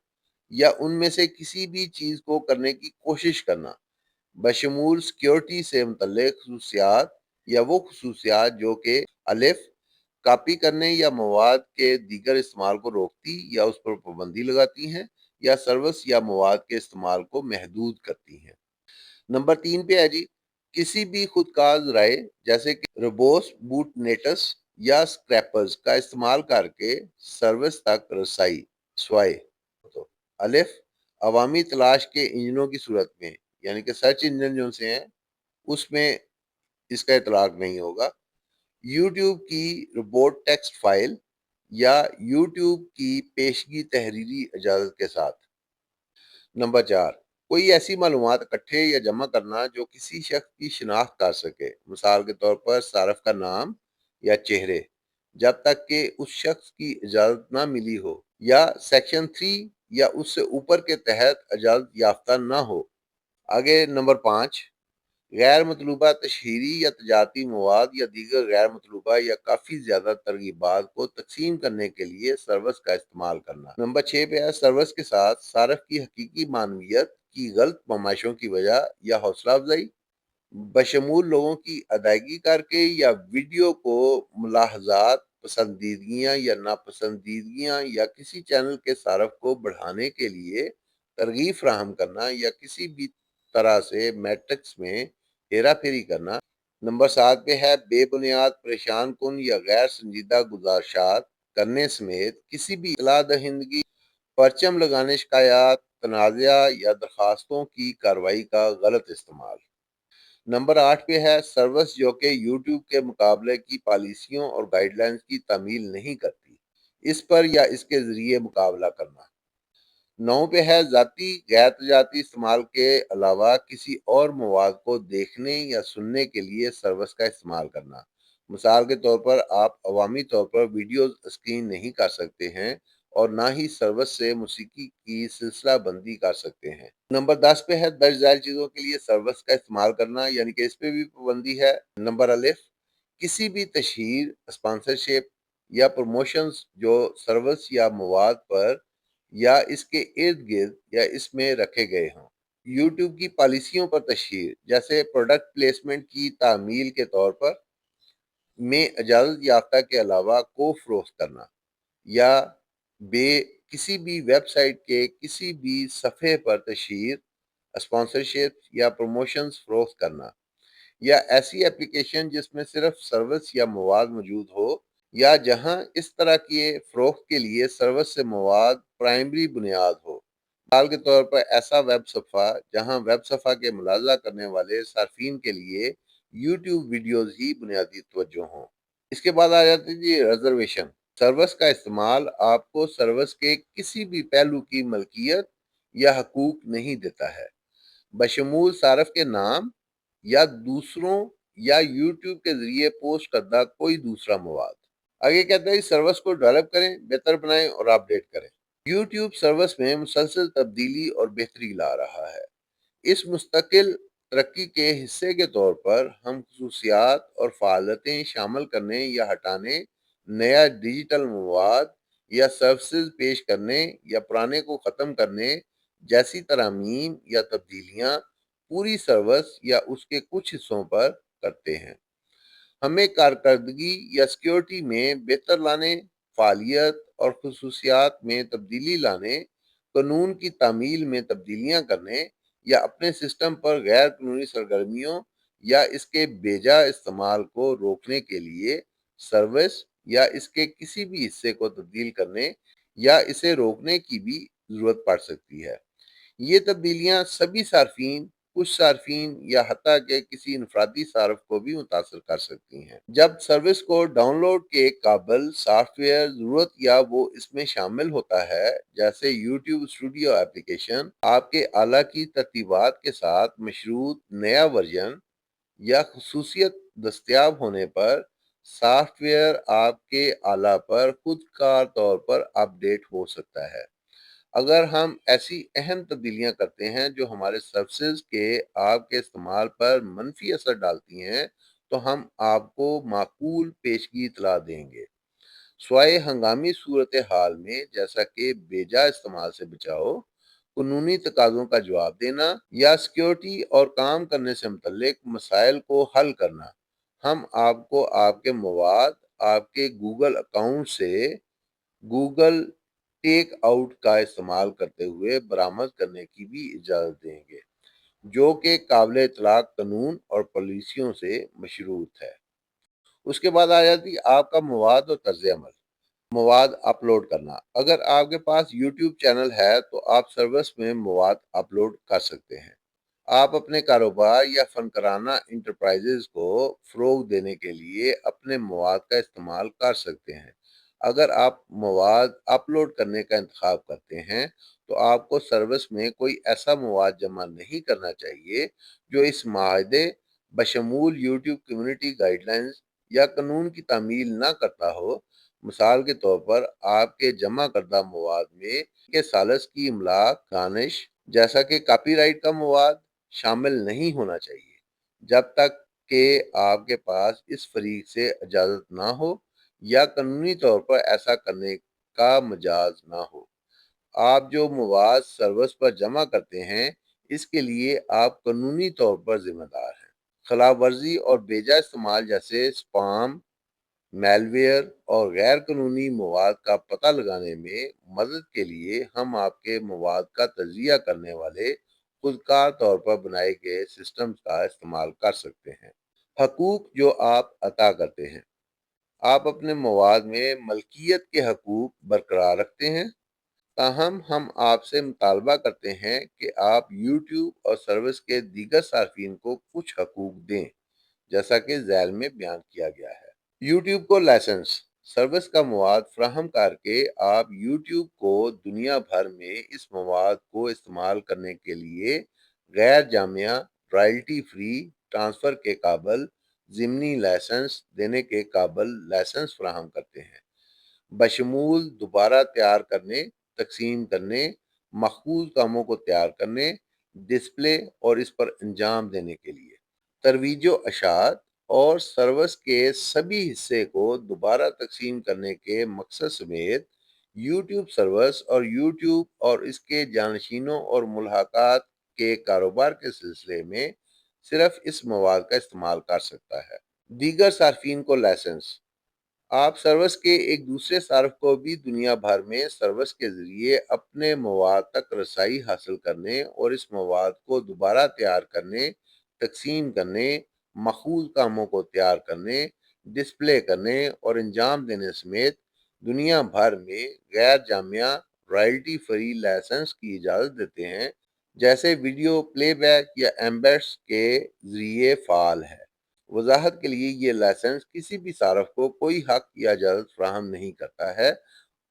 S1: یا ان میں سے کسی بھی چیز کو کرنے کی کوشش کرنا، بشمول سیکیورٹی سے متعلق خصوصیات یا وہ خصوصیات جو کہ الف کاپی کرنے یا مواد کے دیگر استعمال کو روکتی یا اس پر پابندی لگاتی ہیں، یا سروس یا مواد کے استعمال کو محدود کرتی ہیں۔ نمبر 3 پہ ہے جی کسی بھی خودکار ذرائع جیسے کہ روبوس بوٹ نیٹس یا سکریپرز کا استعمال کر کے سروس تک رسائی، سوائے الف عوامی تلاش کے انجنوں کی صورت میں، یعنی کہ سرچ انجن جو سے ہیں اس میں اس کا اطلاق نہیں ہوگا، یوٹیوب کی رپورٹ ٹیکسٹ فائل یا یوٹیوب کی پیشگی تحریری اجازت کے ساتھ۔ نمبر 4 کوئی ایسی معلومات اکٹھے یا جمع کرنا جو کسی شخص کی شناخت کر سکے، مثال کے طور پر صارف کا نام یا چہرے، جب تک کہ اس شخص کی اجازت نہ ملی ہو یا سیکشن 3 یا اس سے اوپر کے تحت اجازت یافتہ نہ ہو۔ آگے نمبر 5 غیر مطلوبہ تشہیری یا تجارتی مواد یا دیگر غیر مطلوبہ یا کافی زیادہ ترغیبات کو تقسیم کرنے کے لیے سروس کا استعمال کرنا۔ نمبر 6 پہ ہے سروس کے ساتھ صارف کی حقیقی معنویت کی غلط نمائشوں کی وجہ یا حوصلہ افزائی، بشمول لوگوں کی ادائیگی کر کے یا ویڈیو کو ملاحظات، پسندیدگیاں یا ناپسندیدگیاں یا کسی چینل کے صارف کو بڑھانے کے لیے ترغیب فراہم کرنا یا کسی بھی طرح سے میٹرکس میں ہیرا پھیری کرنا۔ نمبر 7 پہ ہے بے بنیاد پریشان کن یا غیر سنجیدہ گزارشات کرنے سمیت کسی بھی اطلاع دہندگی، پرچم لگانے، شکایات، تنازعہ یا درخواستوں کی کارروائی کا غلط استعمال۔ نمبر 8 پہ ہے سروس جو کہ یوٹیوب کے مقابلے کی پالیسیوں اور گائیڈ لائنز کی تعمیل نہیں کرتی، اس پر یا اس کے ذریعے مقابلہ کرنا۔ 9 پہ ہے ذاتی غیر تجارتی استعمال کے علاوہ کسی اور مواد کو دیکھنے یا سننے کے لیے سروس کا استعمال کرنا، مثال کے طور پر آپ عوامی طور پر ویڈیوز اسکرین نہیں کر سکتے ہیں اور نہ ہی سروس سے موسیقی کی سلسلہ بندی کر سکتے ہیں۔ نمبر 10 پہ ہے درج ذیل چیزوں کے لیے سروس کا استعمال کرنا، یعنی کہ اس پہ بھی پابندی ہے۔ نمبر الف کسی بھی تشہیر، اسپانسرشپ یا پروموشنز جو سروس یا مواد پر یا اس کے ارد گرد یا اس میں رکھے گئے ہوں۔ یوٹیوب کی پالیسیوں پر تشہیر جیسے پروڈکٹ پلیسمنٹ کی تعمیل کے طور پر میں اجازت یافتہ کے علاوہ کو فروخت کرنا، یا بے کسی بھی ویب سائٹ کے کسی بھی صفحے پر تشہیر اسپانسرشپ یا پروموشنز فروخت کرنا، یا ایسی اپلیکیشن جس میں صرف سروس یا مواد موجود ہو، یا جہاں اس طرح کے فروخت کے لیے سروس سے مواد پرائمری بنیاد ہو۔ مثال کے طور پر ایسا ویب صفحہ جہاں ویب صفحہ کے ملاحظہ کرنے والے صارفین کے لیے یوٹیوب ویڈیوز ہی بنیادی توجہ ہوں۔ اس کے بعد آ جاتی جی ریزرویشن۔ سروس کا استعمال آپ کو سروس کے کسی بھی پہلو کی ملکیت یا حقوق نہیں دیتا ہے، بشمول صارف کے نام یا دوسروں یا یوٹیوب کے ذریعے پوسٹ کردہ کوئی دوسرا مواد۔ آگے کہتا ہے سروس کو ڈیولپ کریں، بہتر بنائیں اور اپڈیٹ کریں۔ یوٹیوب سروس میں مسلسل تبدیلی اور بہتری لا رہا ہے۔ اس مستقل ترقی کے حصے کے طور پر ہم خصوصیات اور فعالیتیں شامل کرنے یا ہٹانے، نیا ڈیجیٹل مواد یا سروسز پیش کرنے یا پرانے کو ختم کرنے جیسی ترامیم یا تبدیلیاں پوری سروس یا اس کے کچھ حصوں پر کرتے ہیں۔ ہمیں کارکردگی یا سیکیورٹی میں بہتر لانے، فعالیت اور خصوصیات میں تبدیلی لانے، قانون کی تعمیل میں تبدیلیاں کرنے یا اپنے سسٹم پر غیر قانونی سرگرمیوں یا اس کے بیجا استعمال کو روکنے کے لیے سروس یا اس کے کسی بھی حصے کو تبدیل کرنے یا اسے روکنے کی بھی ضرورت پڑ سکتی ہے۔ یہ تبدیلیاں سبھی صارفین، کچھ صارفین یا حتیٰ کہ کسی انفرادی صارف کو بھی متاثر کر سکتی ہیں۔ جب سروس کو ڈاؤن لوڈ کے قابل سافٹ ویئر ضرورت یا وہ اس میں شامل ہوتا ہے، جیسے یوٹیوب اسٹوڈیو ایپلیکیشن، آپ کے آلہ کی ترتیبات کے ساتھ مشروط نیا ورژن یا خصوصیت دستیاب ہونے پر سافٹ ویئر آپ کے آلہ پر خود کار طور پر اپ ڈیٹ ہو سکتا ہے۔ اگر ہم ایسی اہم تبدیلیاں کرتے ہیں جو ہمارے سروسز کے آپ کے استعمال پر منفی اثر ڈالتی ہیں تو ہم آپ کو معقول پیشگی اطلاع دیں گے۔ سوائے ہنگامی صورتحال میں جیسا کہ بیجا استعمال سے بچاؤ، قانونی تقاضوں کا جواب دینا یا سیکیورٹی اور کام کرنے سے متعلق مسائل کو حل کرنا، ہم آپ کو آپ کے مواد آپ کے گوگل اکاؤنٹ سے گوگل ٹیک آؤٹ کا استعمال کرتے ہوئے برآمد کرنے کی بھی اجازت دیں گے، جو کہ قابل اطلاق قانون اور پالیسیوں سے مشروط ہے۔ اس کے بعد آ جاتی آپ کا مواد اور طرز عمل۔ مواد اپلوڈ کرنا۔ اگر آپ کے پاس یوٹیوب چینل ہے تو آپ سروس میں مواد اپلوڈ کر سکتے ہیں۔ آپ اپنے کاروبار یا فنکارانہ انٹرپرائزز کو فروغ دینے کے لیے اپنے مواد کا استعمال کر سکتے ہیں۔ اگر آپ مواد اپلوڈ کرنے کا انتخاب کرتے ہیں تو آپ کو سروس میں کوئی ایسا مواد جمع نہیں کرنا چاہیے جو اس معاہدے بشمول یوٹیوب کمیونٹی گائیڈ لائنز یا قانون کی تعمیل نہ کرتا ہو۔ مثال کے طور پر آپ کے جمع کردہ مواد میں کے ثالث کی املاک، دانش جیسا کہ کاپی رائٹ کا مواد شامل نہیں ہونا چاہیے جب تک کہ آپ کے پاس اس فریق سے اجازت نہ ہو یا قانونی طور پر ایسا کرنے کا مجاز نہ ہو۔ آپ جو مواد سروس پر جمع کرتے ہیں اس کے لیے آپ قانونی طور پر ذمہ دار ہیں۔ خلاف ورزی اور بیجا استعمال جیسے سپام، میل ویئر اور غیر قانونی مواد کا پتہ لگانے میں مدد کے لیے ہم آپ کے مواد کا تجزیہ کرنے والے خودکار طور پر بنائے گئے سسٹمز کا استعمال کر سکتے ہیں۔ حقوق جو آپ عطا کرتے ہیں۔ آپ اپنے مواد میں ملکیت کے حقوق برقرار رکھتے ہیں، تاہم ہم آپ سے مطالبہ کرتے ہیں کہ آپ یوٹیوب اور سروس کے دیگر صارفین کو کچھ حقوق دیں، جیسا کہ ذیل میں بیان کیا گیا ہے۔ یوٹیوب کو لائسنس۔ سروس کا مواد فراہم کر کے آپ یوٹیوب کو دنیا بھر میں اس مواد کو استعمال کرنے کے لیے غیر جامعہ، رائلٹی فری، ٹرانسفر کے قابل، ضمنی لائسنس دینے کے قابل لائسنس فراہم کرتے ہیں، بشمول دوبارہ تیار کرنے، تقسیم کرنے، مخفوظ کاموں کو تیار کرنے، ڈسپلے اور اس پر انجام دینے کے لیے، ترویج و اشاعت اور سروس کے سبھی حصے کو دوبارہ تقسیم کرنے کے مقصد سمیت یوٹیوب سروس اور یوٹیوب اور اس کے جانشینوں اور ملحقات کے کاروبار کے سلسلے میں صرف اس مواد کا استعمال کر سکتا ہے۔ دیگر صارفین کو لائسنس۔ آپ سروس کے ایک دوسرے صارف کو بھی دنیا بھر میں سروس کے ذریعے اپنے مواد تک رسائی حاصل کرنے اور اس مواد کو دوبارہ تیار کرنے، تقسیم کرنے، ماخوذ کاموں کو تیار کرنے، ڈسپلے کرنے اور انجام دینے سمیت دنیا بھر میں غیر جامعہ رائلٹی فری لائسنس کی اجازت دیتے ہیں، جیسے ویڈیو پلے بیک یا ایمبیڈس کے ذریعے فعال ہے۔ وضاحت کے لیے یہ لائسنس کسی بھی صارف کو کوئی حق یا اجازت فراہم نہیں کرتا ہے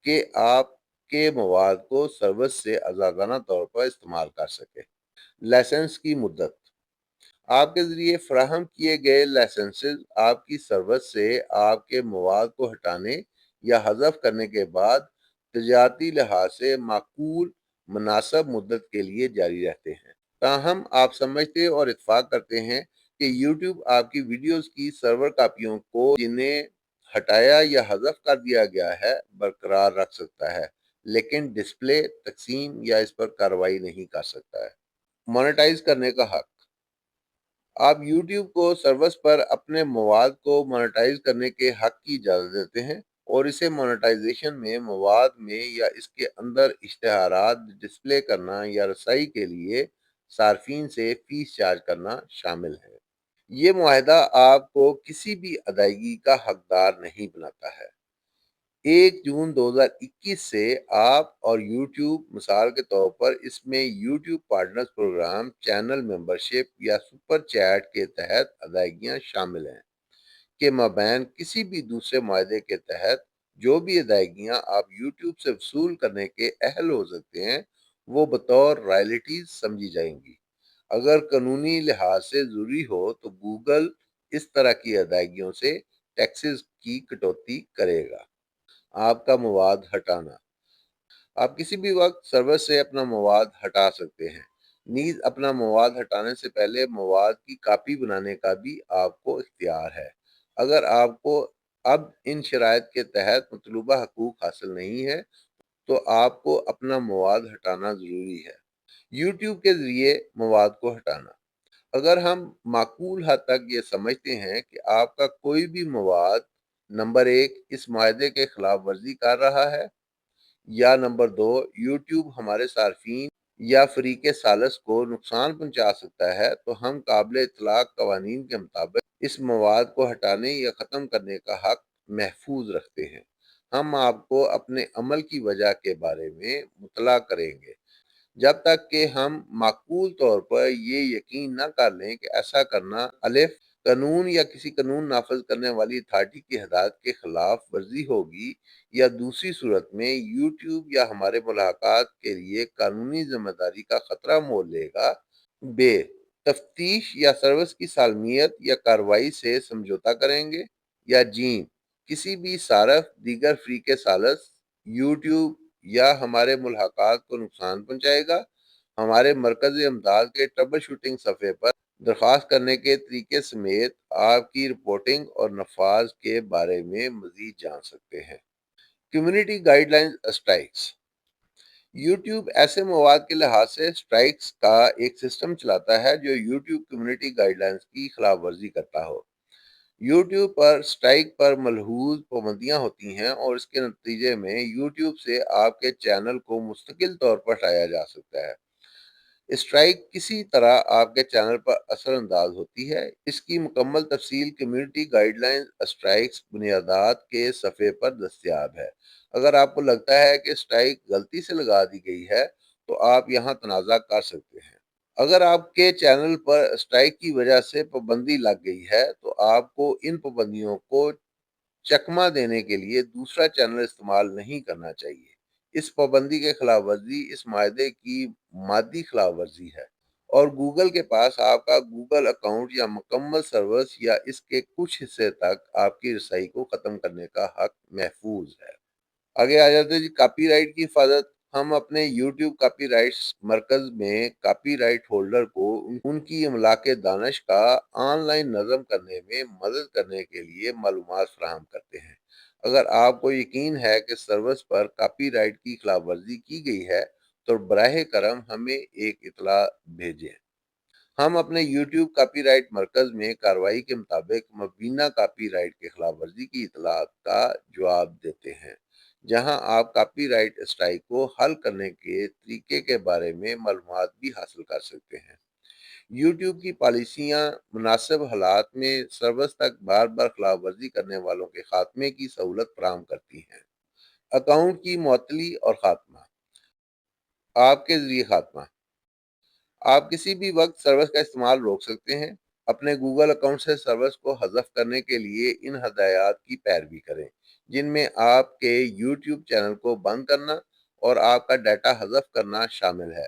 S1: کہ آپ کے مواد کو سروس سے آزادانہ طور پر استعمال کر سکے۔ لائسنس کی مدت: آپ کے ذریعے فراہم کیے گئے لائسنسز آپ کی سروس سے آپ کے مواد کو ہٹانے یا حذف کرنے کے بعد تجارتی لحاظ سے معقول مناسب مدت کے لیے جاری رہتے ہیں۔ تاہم آپ سمجھتے اور اتفاق کرتے ہیں کہ یوٹیوب آپ کی ویڈیوز کی سرور کاپیوں کو جنہیں ہٹایا یا حذف کر دیا گیا ہے برقرار رکھ سکتا ہے، لیکن ڈسپلے، تقسیم یا اس پر کارروائی نہیں کر سکتا ہے۔ مونیٹائز کرنے کا حق: آپ یوٹیوب کو سروس پر اپنے مواد کو مونیٹائز کرنے کے حق کی اجازت دیتے ہیں، اور اسے مونیٹائزیشن میں مواد میں یا اس کے اندر اشتہارات ڈسپلے کرنا یا رسائی کے لیے صارفین سے فیس چارج کرنا شامل ہے۔ یہ معاہدہ آپ کو کسی بھی ادائیگی کا حقدار نہیں بناتا ہے۔ 1 جون 2021 سے آپ اور یوٹیوب مثال کے طور پر اس میں YouTube partners programme, channel membership یا سپر چیٹ کے تحت ادائیگیاں شامل ہیں کے مابین کسی بھی دوسرے معاہدے کے تحت جو بھی ادائیگیاں آپ یوٹیوب سے وصول کرنے کے اہل ہو سکتے ہیں وہ بطور رائلٹیز سمجھی جائیں گی۔ اگر قانونی لحاظ سے ضروری ہو تو گوگل اس طرح کی ادائیگیوں سے ٹیکسز کی کٹوتی کرے گا۔ آپ کا مواد ہٹانا: آپ کسی بھی وقت سرور سے اپنا مواد ہٹا سکتے ہیں، نیز اپنا مواد ہٹانے سے پہلے مواد کی کاپی بنانے کا بھی آپ کو اختیار ہے۔ اگر آپ کو اب ان شرائط کے تحت مطلوبہ حقوق حاصل نہیں ہے تو آپ کو اپنا مواد ہٹانا ضروری ہے۔ یوٹیوب کے ذریعے مواد کو ہٹانا: اگر ہم معقول حد تک یہ سمجھتے ہیں کہ آپ کا کوئی بھی مواد نمبر 1 اس معاہدے کے خلاف ورزی کر رہا ہے، یا نمبر 2 یوٹیوب ہمارے صارفین یا فریق ثالث کو نقصان پہنچا سکتا ہے، تو ہم قابل اطلاق قوانین کے مطابق اس مواد کو ہٹانے یا ختم کرنے کا حق محفوظ رکھتے ہیں۔ ہم آپ کو اپنے عمل کی وجہ کے بارے میں مطلع کریں گے جب تک کہ ہم معقول طور پر یہ یقین نہ کر لیں کہ ایسا کرنا الف قانون یا کسی قانون نافذ کرنے والی اتھارٹی کی ہدایت کے خلاف ورزی ہوگی، یا دوسری صورت میں یوٹیوب یا ہمارے ملاقات کے لیے قانونی ذمہ داری کا خطرہ مول لے گا۔ ب تفتیش یا سروس کی سالمیت یا کارروائی سے سمجھوتا کریں گے، یا جیم کسی بھی صارف، دیگر فریق ثالث، یوٹیوب یا ہمارے ملاقات کو نقصان پہنچائے گا۔ ہمارے مرکز امداد کے ٹربل شوٹنگ صفحے پر درخواست کرنے کے طریقے سمیت آپ کی رپورٹنگ اور نفاذ کے بارے میں مزید جان سکتے ہیں۔ Community guide lines strikes: YouTube ایسے مواد کے لحاظ سے اسٹرائکس کا ایک سسٹم چلاتا ہے جو یوٹیوب کمیونٹی گائیڈ لائنز کی خلاف ورزی کرتا ہو۔ یوٹیوب پر اسٹرائک پر ملحوظ پابندیاں ہوتی ہیں اور اس کے نتیجے میں یوٹیوب سے آپ کے چینل کو مستقل طور پر ہٹایا جا سکتا ہے۔ اسٹرائک کسی طرح آپ کے چینل پر اثر انداز ہوتی ہے، اس کی مکمل تفصیل کمیونٹی گائیڈ لائنز اسٹرائکس بنیادات کے صفحے پر دستیاب ہے۔ اگر آپ کو لگتا ہے کہ اسٹرائک غلطی سے لگا دی گئی ہے تو آپ یہاں تنازع کر سکتے ہیں۔ اگر آپ کے چینل پر اسٹرائک کی وجہ سے پابندی لگ گئی ہے تو آپ کو ان پابندیوں کو چکمہ دینے کے لیے دوسرا چینل استعمال نہیں کرنا چاہیے۔ اس پابندی کے خلاف ورزی اس معاہدے کی مادی خلاف ورزی ہے، اور گوگل کے پاس آپ کا گوگل اکاؤنٹ یا مکمل سروس یا اس کے کچھ حصے تک آپ کی رسائی کو ختم کرنے کا حق محفوظ ہے۔ آگے آ جاتے ہیں کاپی رائٹ کی حفاظت۔ ہم اپنے یوٹیوب کاپی رائٹس مرکز میں کاپی رائٹ ہولڈر کو ان کی املاک دانش کا آن لائن نظم کرنے میں مدد کرنے کے لیے معلومات فراہم کرتے ہیں۔ اگر آپ کو یقین ہے کہ سروس پر کاپی رائٹ کی خلاف ورزی کی گئی ہے تو براہ کرم ہمیں ایک اطلاع بھیجیں۔ ہم اپنے یوٹیوب کاپی رائٹ مرکز میں کارروائی کے مطابق مبینہ کاپی رائٹ کے خلاف ورزی کی اطلاعات کا جواب دیتے ہیں، جہاں آپ کاپی رائٹ اسٹرائک کو حل کرنے کے طریقے کے بارے میں معلومات بھی حاصل کر سکتے ہیں۔ یوٹیوب کی پالیسیاں مناسب حالات میں سروس تک بار بار خلاف ورزی کرنے والوں کے خاتمے کی سہولت فراہم کرتی ہیں۔ اکاؤنٹ کی معطلی اور خاتمہ۔ آپ کے ذریعے خاتمہ۔ آپ کسی بھی وقت سروس کا استعمال روک سکتے ہیں۔ اپنے گوگل اکاؤنٹ سے سروس کو حذف کرنے کے لیے ان ہدایات کی پیروی کریں، جن میں آپ کے یوٹیوب چینل کو بند کرنا اور آپ کا ڈیٹا حذف کرنا شامل ہے۔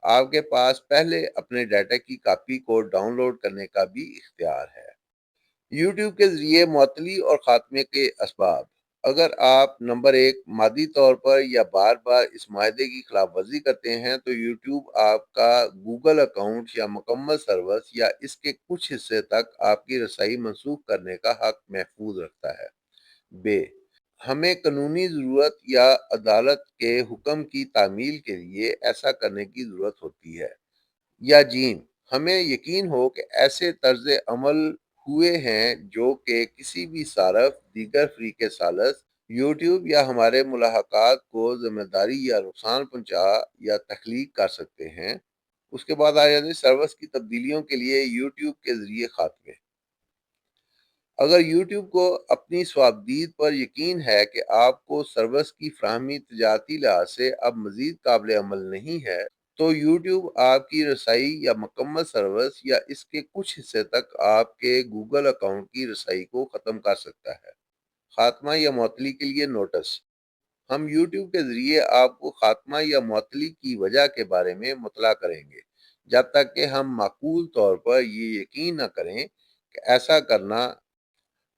S1: آپ کے پاس پہلے اپنے ڈیٹا کی کاپی کو ڈاؤن لوڈ کرنے کا بھی اختیار ہے۔ یوٹیوب کے ذریعے معطلی اور خاتمے کے اسباب۔ اگر آپ نمبر 1 مادی طور پر یا بار بار اس معاہدے کی خلاف ورزی کرتے ہیں تو یوٹیوب آپ کا گوگل اکاؤنٹ یا مکمل سروس یا اس کے کچھ حصے تک آپ کی رسائی منسوخ کرنے کا حق محفوظ رکھتا ہے۔ ب ہمیں قانونی ضرورت یا عدالت کے حکم کی تعمیل کے لیے ایسا کرنے کی ضرورت ہوتی ہے۔ یا جیم ہمیں یقین ہو کہ ایسے طرز عمل ہوئے ہیں جو کہ کسی بھی صارف، دیگر فریق ثالث، یوٹیوب یا ہمارے ملاحقات کو ذمہ داری یا نقصان پہنچا یا تخلیق کر سکتے ہیں۔ اس کے بعد آ جاتے ہیں سروس کی تبدیلیوں کے لیے یوٹیوب کے ذریعے خاتمے۔ اگر یوٹیوب کو اپنی صوابدید پر یقین ہے کہ آپ کو سروس کی فراہمی تجارتی لحاظ سے اب مزید قابل عمل نہیں ہے، تو یوٹیوب آپ کی رسائی یا مکمل سروس یا اس کے کچھ حصے تک آپ کے گوگل اکاؤنٹ کی رسائی کو ختم کر سکتا ہے۔ خاتمہ یا معطلی کے لیے نوٹس۔ ہم یوٹیوب کے ذریعے آپ کو خاتمہ یا معطلی کی وجہ کے بارے میں مطلع کریں گے، جب تک کہ ہم معقول طور پر یہ یقین نہ کریں کہ ایسا کرنا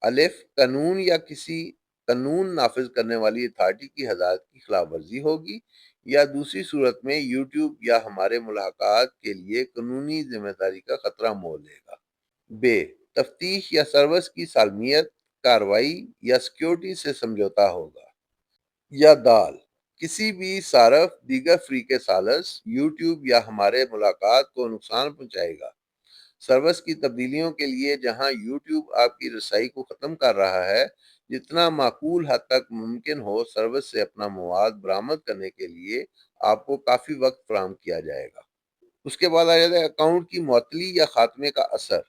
S1: الف قانون یا کسی قانون نافذ کرنے والی اتھارٹی کی ہدایت کی خلاف ورزی ہوگی، یا دوسری صورت میں یوٹیوب یا ہمارے ملاحقات کے لیے قانونی ذمہ داری کا خطرہ مول لے گا۔ ب تفتیش یا سروس کی سالمیت، کارروائی یا سیکیورٹی سے سمجھوتا ہوگا۔ یا دال کسی بھی صارف، دیگر فریق ثالث، یوٹیوب یا ہمارے ملاقات کو نقصان پہنچائے گا۔ سروس کی تبدیلیوں کے لیے جہاں یوٹیوب آپ کی رسائی کو ختم کر رہا ہے، جتنا معقول حد تک ممکن ہو سروس سے اپنا مواد برآمد کرنے کے لیے آپ کو کافی وقت فراہم کیا جائے گا۔ اس کے بعد آ جاتا ہے اکاؤنٹ کی معطلی یا خاتمے کا اثر۔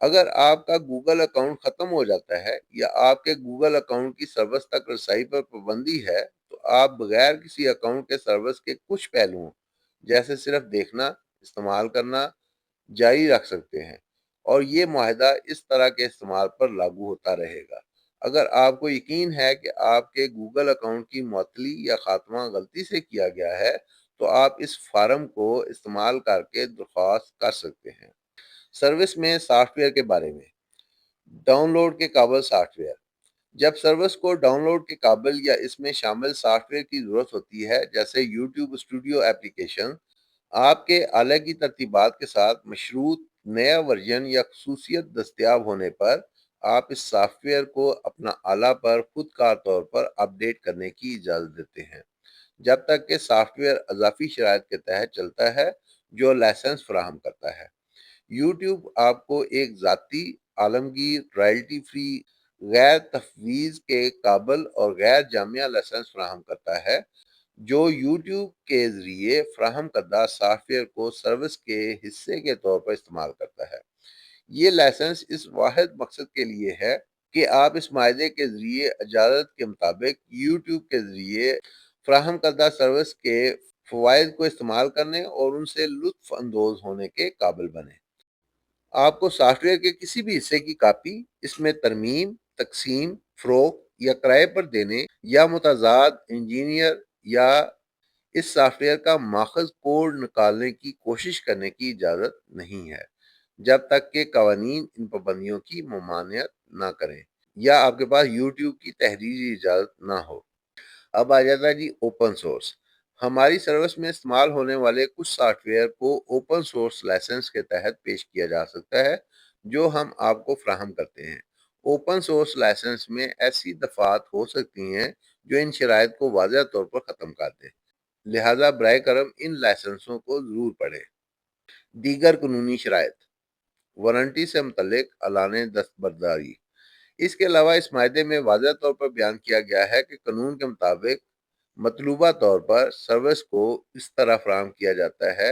S1: اگر آپ کا گوگل اکاؤنٹ ختم ہو جاتا ہے یا آپ کے گوگل اکاؤنٹ کی سروس تک رسائی پر پابندی ہے، تو آپ بغیر کسی اکاؤنٹ کے سروس کے کچھ پہلوؤں جیسے صرف دیکھنا، استعمال کرنا جاری رکھ سکتے ہیں، اور یہ معاہدہ اس طرح کے استعمال پر لاگو ہوتا رہے گا۔ اگر آپ کو یقین ہے کہ آپ کے گوگل اکاؤنٹ کی معطلی یا خاتمہ غلطی سے کیا گیا ہے، تو آپ اس فارم کو استعمال کر کے درخواست کر سکتے ہیں۔ سروس میں سافٹ ویئر کے بارے میں۔ ڈاؤن لوڈ کے قابل سافٹ ویئر۔ جب سروس کو ڈاؤن لوڈ کے قابل یا اس میں شامل سافٹ ویئر کی ضرورت ہوتی ہے، جیسے یوٹیوب اسٹوڈیو ایپلیکیشن، آپ کے آلے کی ترتیبات کے ساتھ مشروط نیا ورژن یا خصوصیت دستیاب ہونے پر آپ اس سافٹ ویئر کو اپنا آلہ پر خود کار طور پر اپ ڈیٹ کرنے کی اجازت دیتے ہیں، جب تک کہ سافٹ ویئر اضافی شرائط کے تحت چلتا ہے جو لائسنس فراہم کرتا ہے۔ یوٹیوب آپ کو ایک ذاتی، عالمگیر، رائلٹی فری، غیر تفویض کے قابل اور غیر جامع لائسنس فراہم کرتا ہے، جو یوٹیوب کے ذریعے فراہم کردہ سافٹ ویئر کو سروس کے حصے کے طور پر استعمال کرتا ہے۔ یہ لائسنس اس واحد مقصد کے لیے ہے کہ آپ اس معاہدے کے ذریعے اجازت کے مطابق یوٹیوب کے ذریعے فراہم کردہ سروس کے فوائد کو استعمال کرنے اور ان سے لطف اندوز ہونے کے قابل بنیں۔ آپ کو سافٹ ویئر کے کسی بھی حصے کی کاپی، اس میں ترمیم، تقسیم، فروخت یا کرائے پر دینے یا متضاد انجینئر یا اس سافٹ ویئر کا ماخذ کوڈ نکالنے کی کوشش کرنے کی اجازت نہیں ہے، جب تک کہ قوانین ان پابندیوں کی ممانعت نہ کریں یا آپ کے پاس یوٹیوب کی تحریری اجازت نہ ہو۔ اب آ جاتا ہے جی اوپن سورس۔ ہماری سروس میں استعمال ہونے والے کچھ سافٹ ویئر کو اوپن سورس لائسنس کے تحت پیش کیا جا سکتا ہے، جو ہم آپ کو فراہم کرتے ہیں۔ اوپن سورس لائسنس میں ایسی دفعات ہو سکتی ہیں جو ان شرائط کو واضح طور پر ختم کر دیں، لہذا برائے کرم ان لائسنسوں کو ضرور پڑھیں۔ دیگر قانونی شرائط، وارنٹی سے متعلق اعلان دستبرداری۔ اس کے علاوہ اس معاہدے میں واضح طور پر بیان کیا گیا ہے کہ قانون کے مطابق مطلوبہ طور پر سروس کو اس طرح فراہم کیا جاتا ہے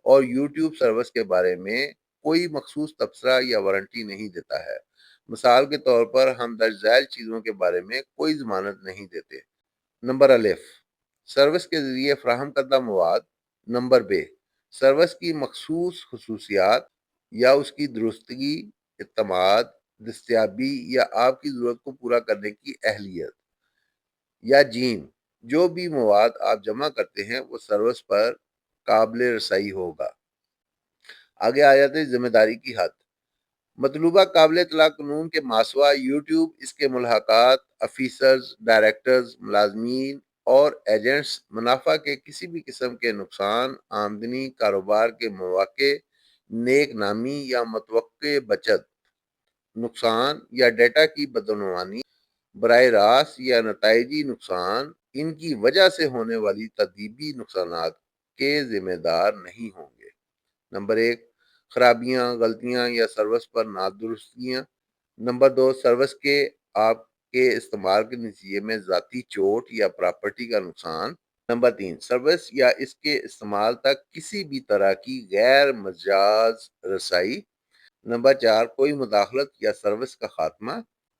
S1: اور یوٹیوب سروس کے بارے میں کوئی مخصوص تبصرہ یا وارنٹی نہیں دیتا ہے۔ مثال کے طور پر ہم درج ذیل چیزوں کے بارے میں کوئی ضمانت نہیں دیتے۔ نمبر الف، سروس کے ذریعے فراہم کردہ مواد۔ نمبر بے، سروس کی مخصوص خصوصیات یا اس کی درستگی، اعتماد، دستیابی یا آپ کی ضرورت کو پورا کرنے کی اہلیت۔ یا جیم، جو بھی مواد آپ جمع کرتے ہیں وہ سروس پر قابل رسائی ہوگا۔ آگے آ جاتے ہیں ذمہ داری کی حد۔ مطلوبہ قابل اطلاق قانون کے ماسوا یوٹیوب، اس کے ملحقات، افیسرز، ڈائریکٹرز، ملازمین اور ایجنٹس منافع کے کسی بھی قسم کے نقصان، آمدنی، کاروبار کے مواقع، نیک نامی یا متوقع بچت، نقصان یا ڈیٹا کی بدعنوانی، براہ راست یا نتائجی نقصان، ان کی وجہ سے ہونے والی تادیبی نقصانات کے ذمہ دار نہیں ہوں گے۔ نمبر ایک، خرابیاں، غلطیاں یا سروس پر نادرستگیاں۔ نمبر دو، سروس کے آپ کے استعمال کے نتیجے میں ذاتی چوٹ یا پراپرٹی کا نقصان۔ نمبر تین، سروس یا اس کے استعمال تک کسی بھی طرح کی غیر مجاز رسائی۔ نمبر چار، کوئی مداخلت یا سروس کا خاتمہ۔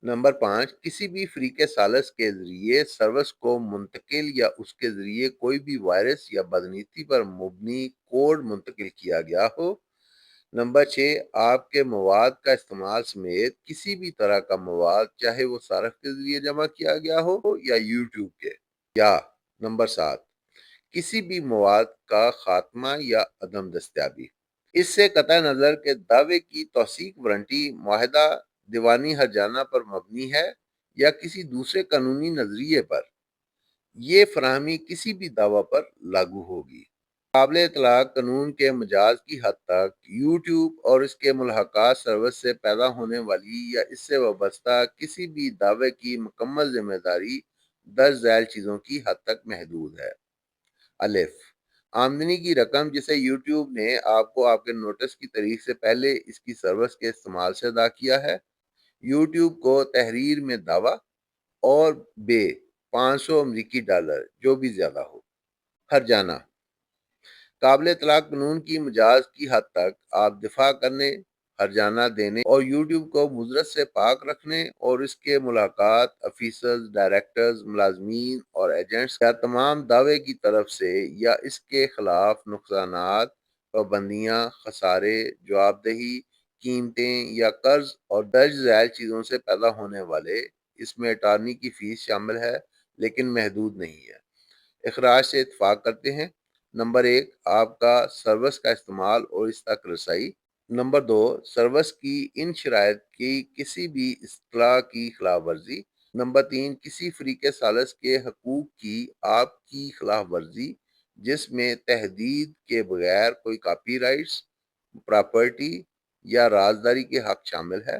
S1: نمبر پانچ، کسی بھی فریق ثالث کے ذریعے سروس کو منتقل یا اس کے ذریعے کوئی بھی وائرس یا بدنیتی پر مبنی کوڈ منتقل کیا گیا ہو۔ نمبر چھ، آپ کے مواد کا استعمال سمیت کسی بھی طرح کا مواد، چاہے وہ صارف کے ذریعے جمع کیا گیا ہو یا یوٹیوب کے۔ یا نمبر سات، کسی بھی مواد کا خاتمہ یا عدم دستیابی۔ اس سے قطع نظر کہ دعوے کی توثیق وارنٹی معاہدہ دیوانی ہرجانہ پر مبنی ہے یا کسی دوسرے قانونی نظریے پر، یہ فراہمی کسی بھی دعوی پر لاگو ہوگی۔ قابل اطلاق قانون کے مجاز کی حد تک یوٹیوب اور اس کے ملحقات سروس سے پیدا ہونے والی یا اس سے وابستہ کسی بھی دعوے کی مکمل ذمہ داری درج ذیل چیزوں کی حد تک محدود ہے۔ الف، آمدنی کی رقم جسے یوٹیوب نے آپ کو آپ کے نوٹس کی تاریخ سے پہلے اس کی سروس کے استعمال سے ادا کیا ہے، یوٹیوب کو تحریر میں دعویٰ، اور بے، $500 جو بھی زیادہ ہو۔ ہرجانہ، قابل اطلاق قانون کی مجاز کی حد تک آپ دفاع کرنے، ہرجانہ دینے اور یوٹیوب کو مضرت سے پاک رکھنے اور اس کے ملاقات، افیسرز، ڈائریکٹرز، ملازمین اور ایجنٹس یا تمام دعوے کی طرف سے یا اس کے خلاف نقصانات، پابندیاں، خسارے، جواب دہی، قیمتیں یا قرض اور درج ذیل چیزوں سے پیدا ہونے والے، اس میں اٹارنی کی فیس شامل ہے لیکن محدود نہیں ہے، اخراج سے اتفاق کرتے ہیں۔ نمبر ایک، آپ کا سروس کا استعمال اور اس تک رسائی۔ نمبر دو، سروس کی ان شرائط کی کسی بھی اصطلاح کی خلاف ورزی۔ نمبر تین، کسی فریق ثالث کے حقوق کی آپ کی خلاف ورزی جس میں تحدید کے بغیر کوئی کاپی رائٹس، پراپرٹی یا رازداری کے حق شامل ہے۔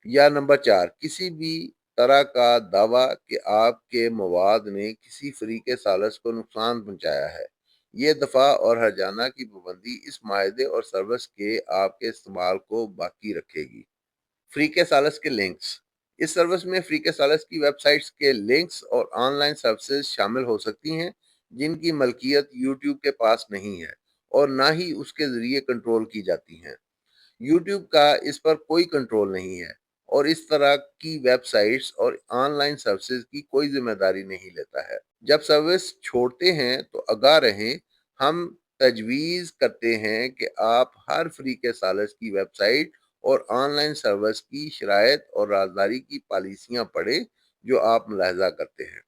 S1: یا نمبر چار، کسی بھی طرح کا دعویٰ کہ آپ کے مواد نے کسی فریق ثالث کو نقصان پہنچایا ہے۔ یہ دفاع اور ہرجانہ کی پابندی اس معاہدے اور سروس کے آپ کے استعمال کو باقی رکھے گی۔ فریق ثالث کے لنکس۔ اس سروس میں فریق ثالث کی ویب سائٹس کے لنکس اور آن لائن سروسز شامل ہو سکتی ہیں جن کی ملکیت یوٹیوب کے پاس نہیں ہے اور نہ ہی اس کے ذریعے کنٹرول کی جاتی ہیں۔ یوٹیوب کا اس پر کوئی کنٹرول نہیں ہے اور اس طرح کی ویب سائٹس اور آن لائن سروسز کی کوئی ذمہ داری نہیں لیتا ہے۔ جب سروس چھوڑتے ہیں تو آگاہ رہیں، ہم تجویز کرتے ہیں کہ آپ ہر فریق ثالث کی ویب سائٹ اور آن لائن سروس کی شرائط اور رازداری کی پالیسیاں پڑھیں جو آپ ملاحظہ کرتے ہیں۔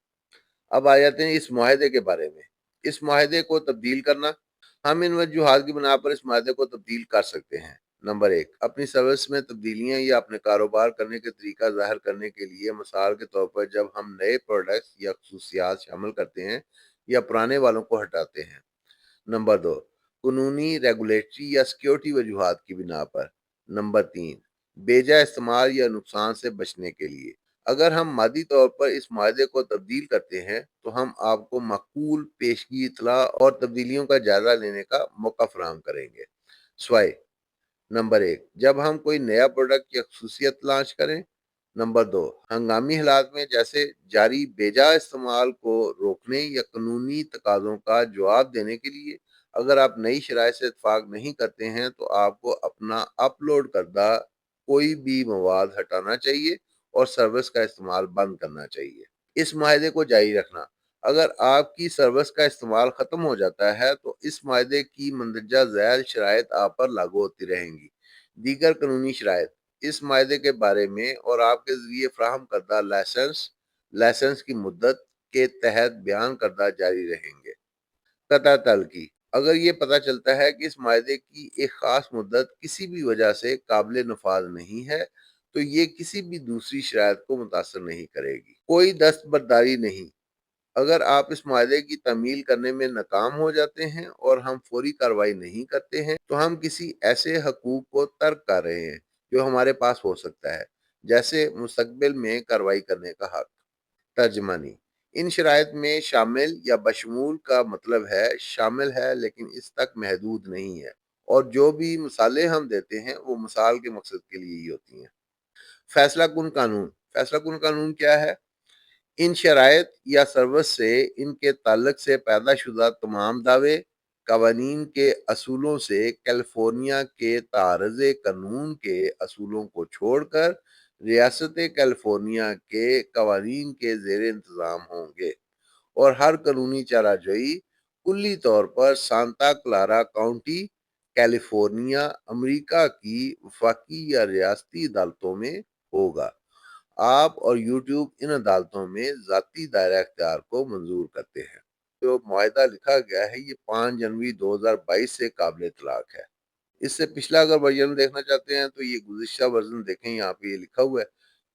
S1: اب آ جاتے ہیں اس معاہدے کے بارے میں۔ اس معاہدے کو تبدیل کرنا۔ ہم ان وجوہات کی بنا پر اس معاہدے کو تبدیل کر سکتے ہیں۔ نمبر ایک، اپنی سروس میں تبدیلیاں یا اپنے کاروبار کرنے کے طریقہ ظاہر کرنے کے لیے، مثال کے طور پر جب ہم نئے پروڈکٹس یا خصوصیات شامل کرتے ہیں یا پرانے والوں کو ہٹاتے ہیں۔ نمبر دو، قانونی، ریگولیٹری یا سیکیورٹی وجوہات کی بنا پر۔ نمبر تین، بیجا استعمال یا نقصان سے بچنے کے لیے۔ اگر ہم مادی طور پر اس معاہدے کو تبدیل کرتے ہیں تو ہم آپ کو معقول پیشگی اطلاع اور تبدیلیوں کا جائزہ لینے کا موقع فراہم کریں گے۔ سوائے نمبر 1، جب ہم کوئی نیا پروڈکٹ یا خصوصیت لانچ کریں۔ نمبر 2، ہنگامی حالات میں جیسے جاری بیجا استعمال کو روکنے یا قانونی تقاضوں کا جواب دینے کے لیے۔ اگر آپ نئی شرائط سے اتفاق نہیں کرتے ہیں تو آپ کو اپنا اپلوڈ کردہ کوئی بھی مواد ہٹانا چاہیے اور سروس کا استعمال بند کرنا چاہیے۔ اس معاہدے کو جاری رکھنا: اگر آپ کی سروس کا استعمال ختم ہو جاتا ہے تو اس معاہدے کی مندرجہ ذیل شرائط آپ پر لاگو ہوتی رہیں گی۔ دیگر قانونی شرائط اس معاہدے کے بارے میں اور آپ کے ذریعے فراہم کردہ لائسنس کی مدت کے تحت بیان کردہ جاری رہیں گے۔ قطع تعلقی: اگر یہ پتہ چلتا ہے کہ اس معاہدے کی ایک خاص مدت کسی بھی وجہ سے قابل نفاذ نہیں ہے تو یہ کسی بھی دوسری شرائط کو متاثر نہیں کرے گی۔ کوئی دستبرداری نہیں: اگر آپ اس معاہدے کی تعمیل کرنے میں ناکام ہو جاتے ہیں اور ہم فوری کارروائی نہیں کرتے ہیں تو ہم کسی ایسے حقوق کو ترک کر رہے ہیں جو ہمارے پاس ہو سکتا ہے، جیسے مستقبل میں کارروائی کرنے کا حق۔ ترجمانی: ان شرائط میں شامل یا بشمول کا مطلب ہے شامل ہے لیکن اس تک محدود نہیں ہے، اور جو بھی مثالیں ہم دیتے ہیں وہ مثال کے مقصد کے لیے ہی ہوتی ہیں۔ فیصلہ کن قانون: فیصلہ کن قانون کیا ہے؟ ان شرائط یا سروس سے ان کے تعلق سے پیدا شدہ تمام دعوے، قوانین کے اصولوں سے کیلیفورنیا کے تعارض قانون کے اصولوں کو چھوڑ کر ریاست کیلیفورنیا کے قوانین کے زیر انتظام ہوں گے، اور ہر قانونی چارہ جوئی کلی طور پر سانتا کلارا کاؤنٹی، کیلیفورنیا، امریکہ کی وفاقی یا ریاستی عدالتوں میں ہوگا۔ آپ اور یوٹیوب ان عدالتوں میں ذاتی دائرہ اختیار کو منظور کرتے ہیں۔ جو معاہدہ لکھا گیا ہے یہ 5 جنوری 2022 سے قابل اطلاق ہے۔ اس سے پچھلا اگر ورژن دیکھنا چاہتے ہیں تو یہ گزشتہ ورژن دیکھیں، یہاں پہ یہ لکھا ہوا ہے،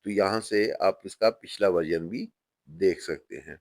S1: تو یہاں سے آپ اس کا پچھلا ورژن بھی دیکھ سکتے ہیں۔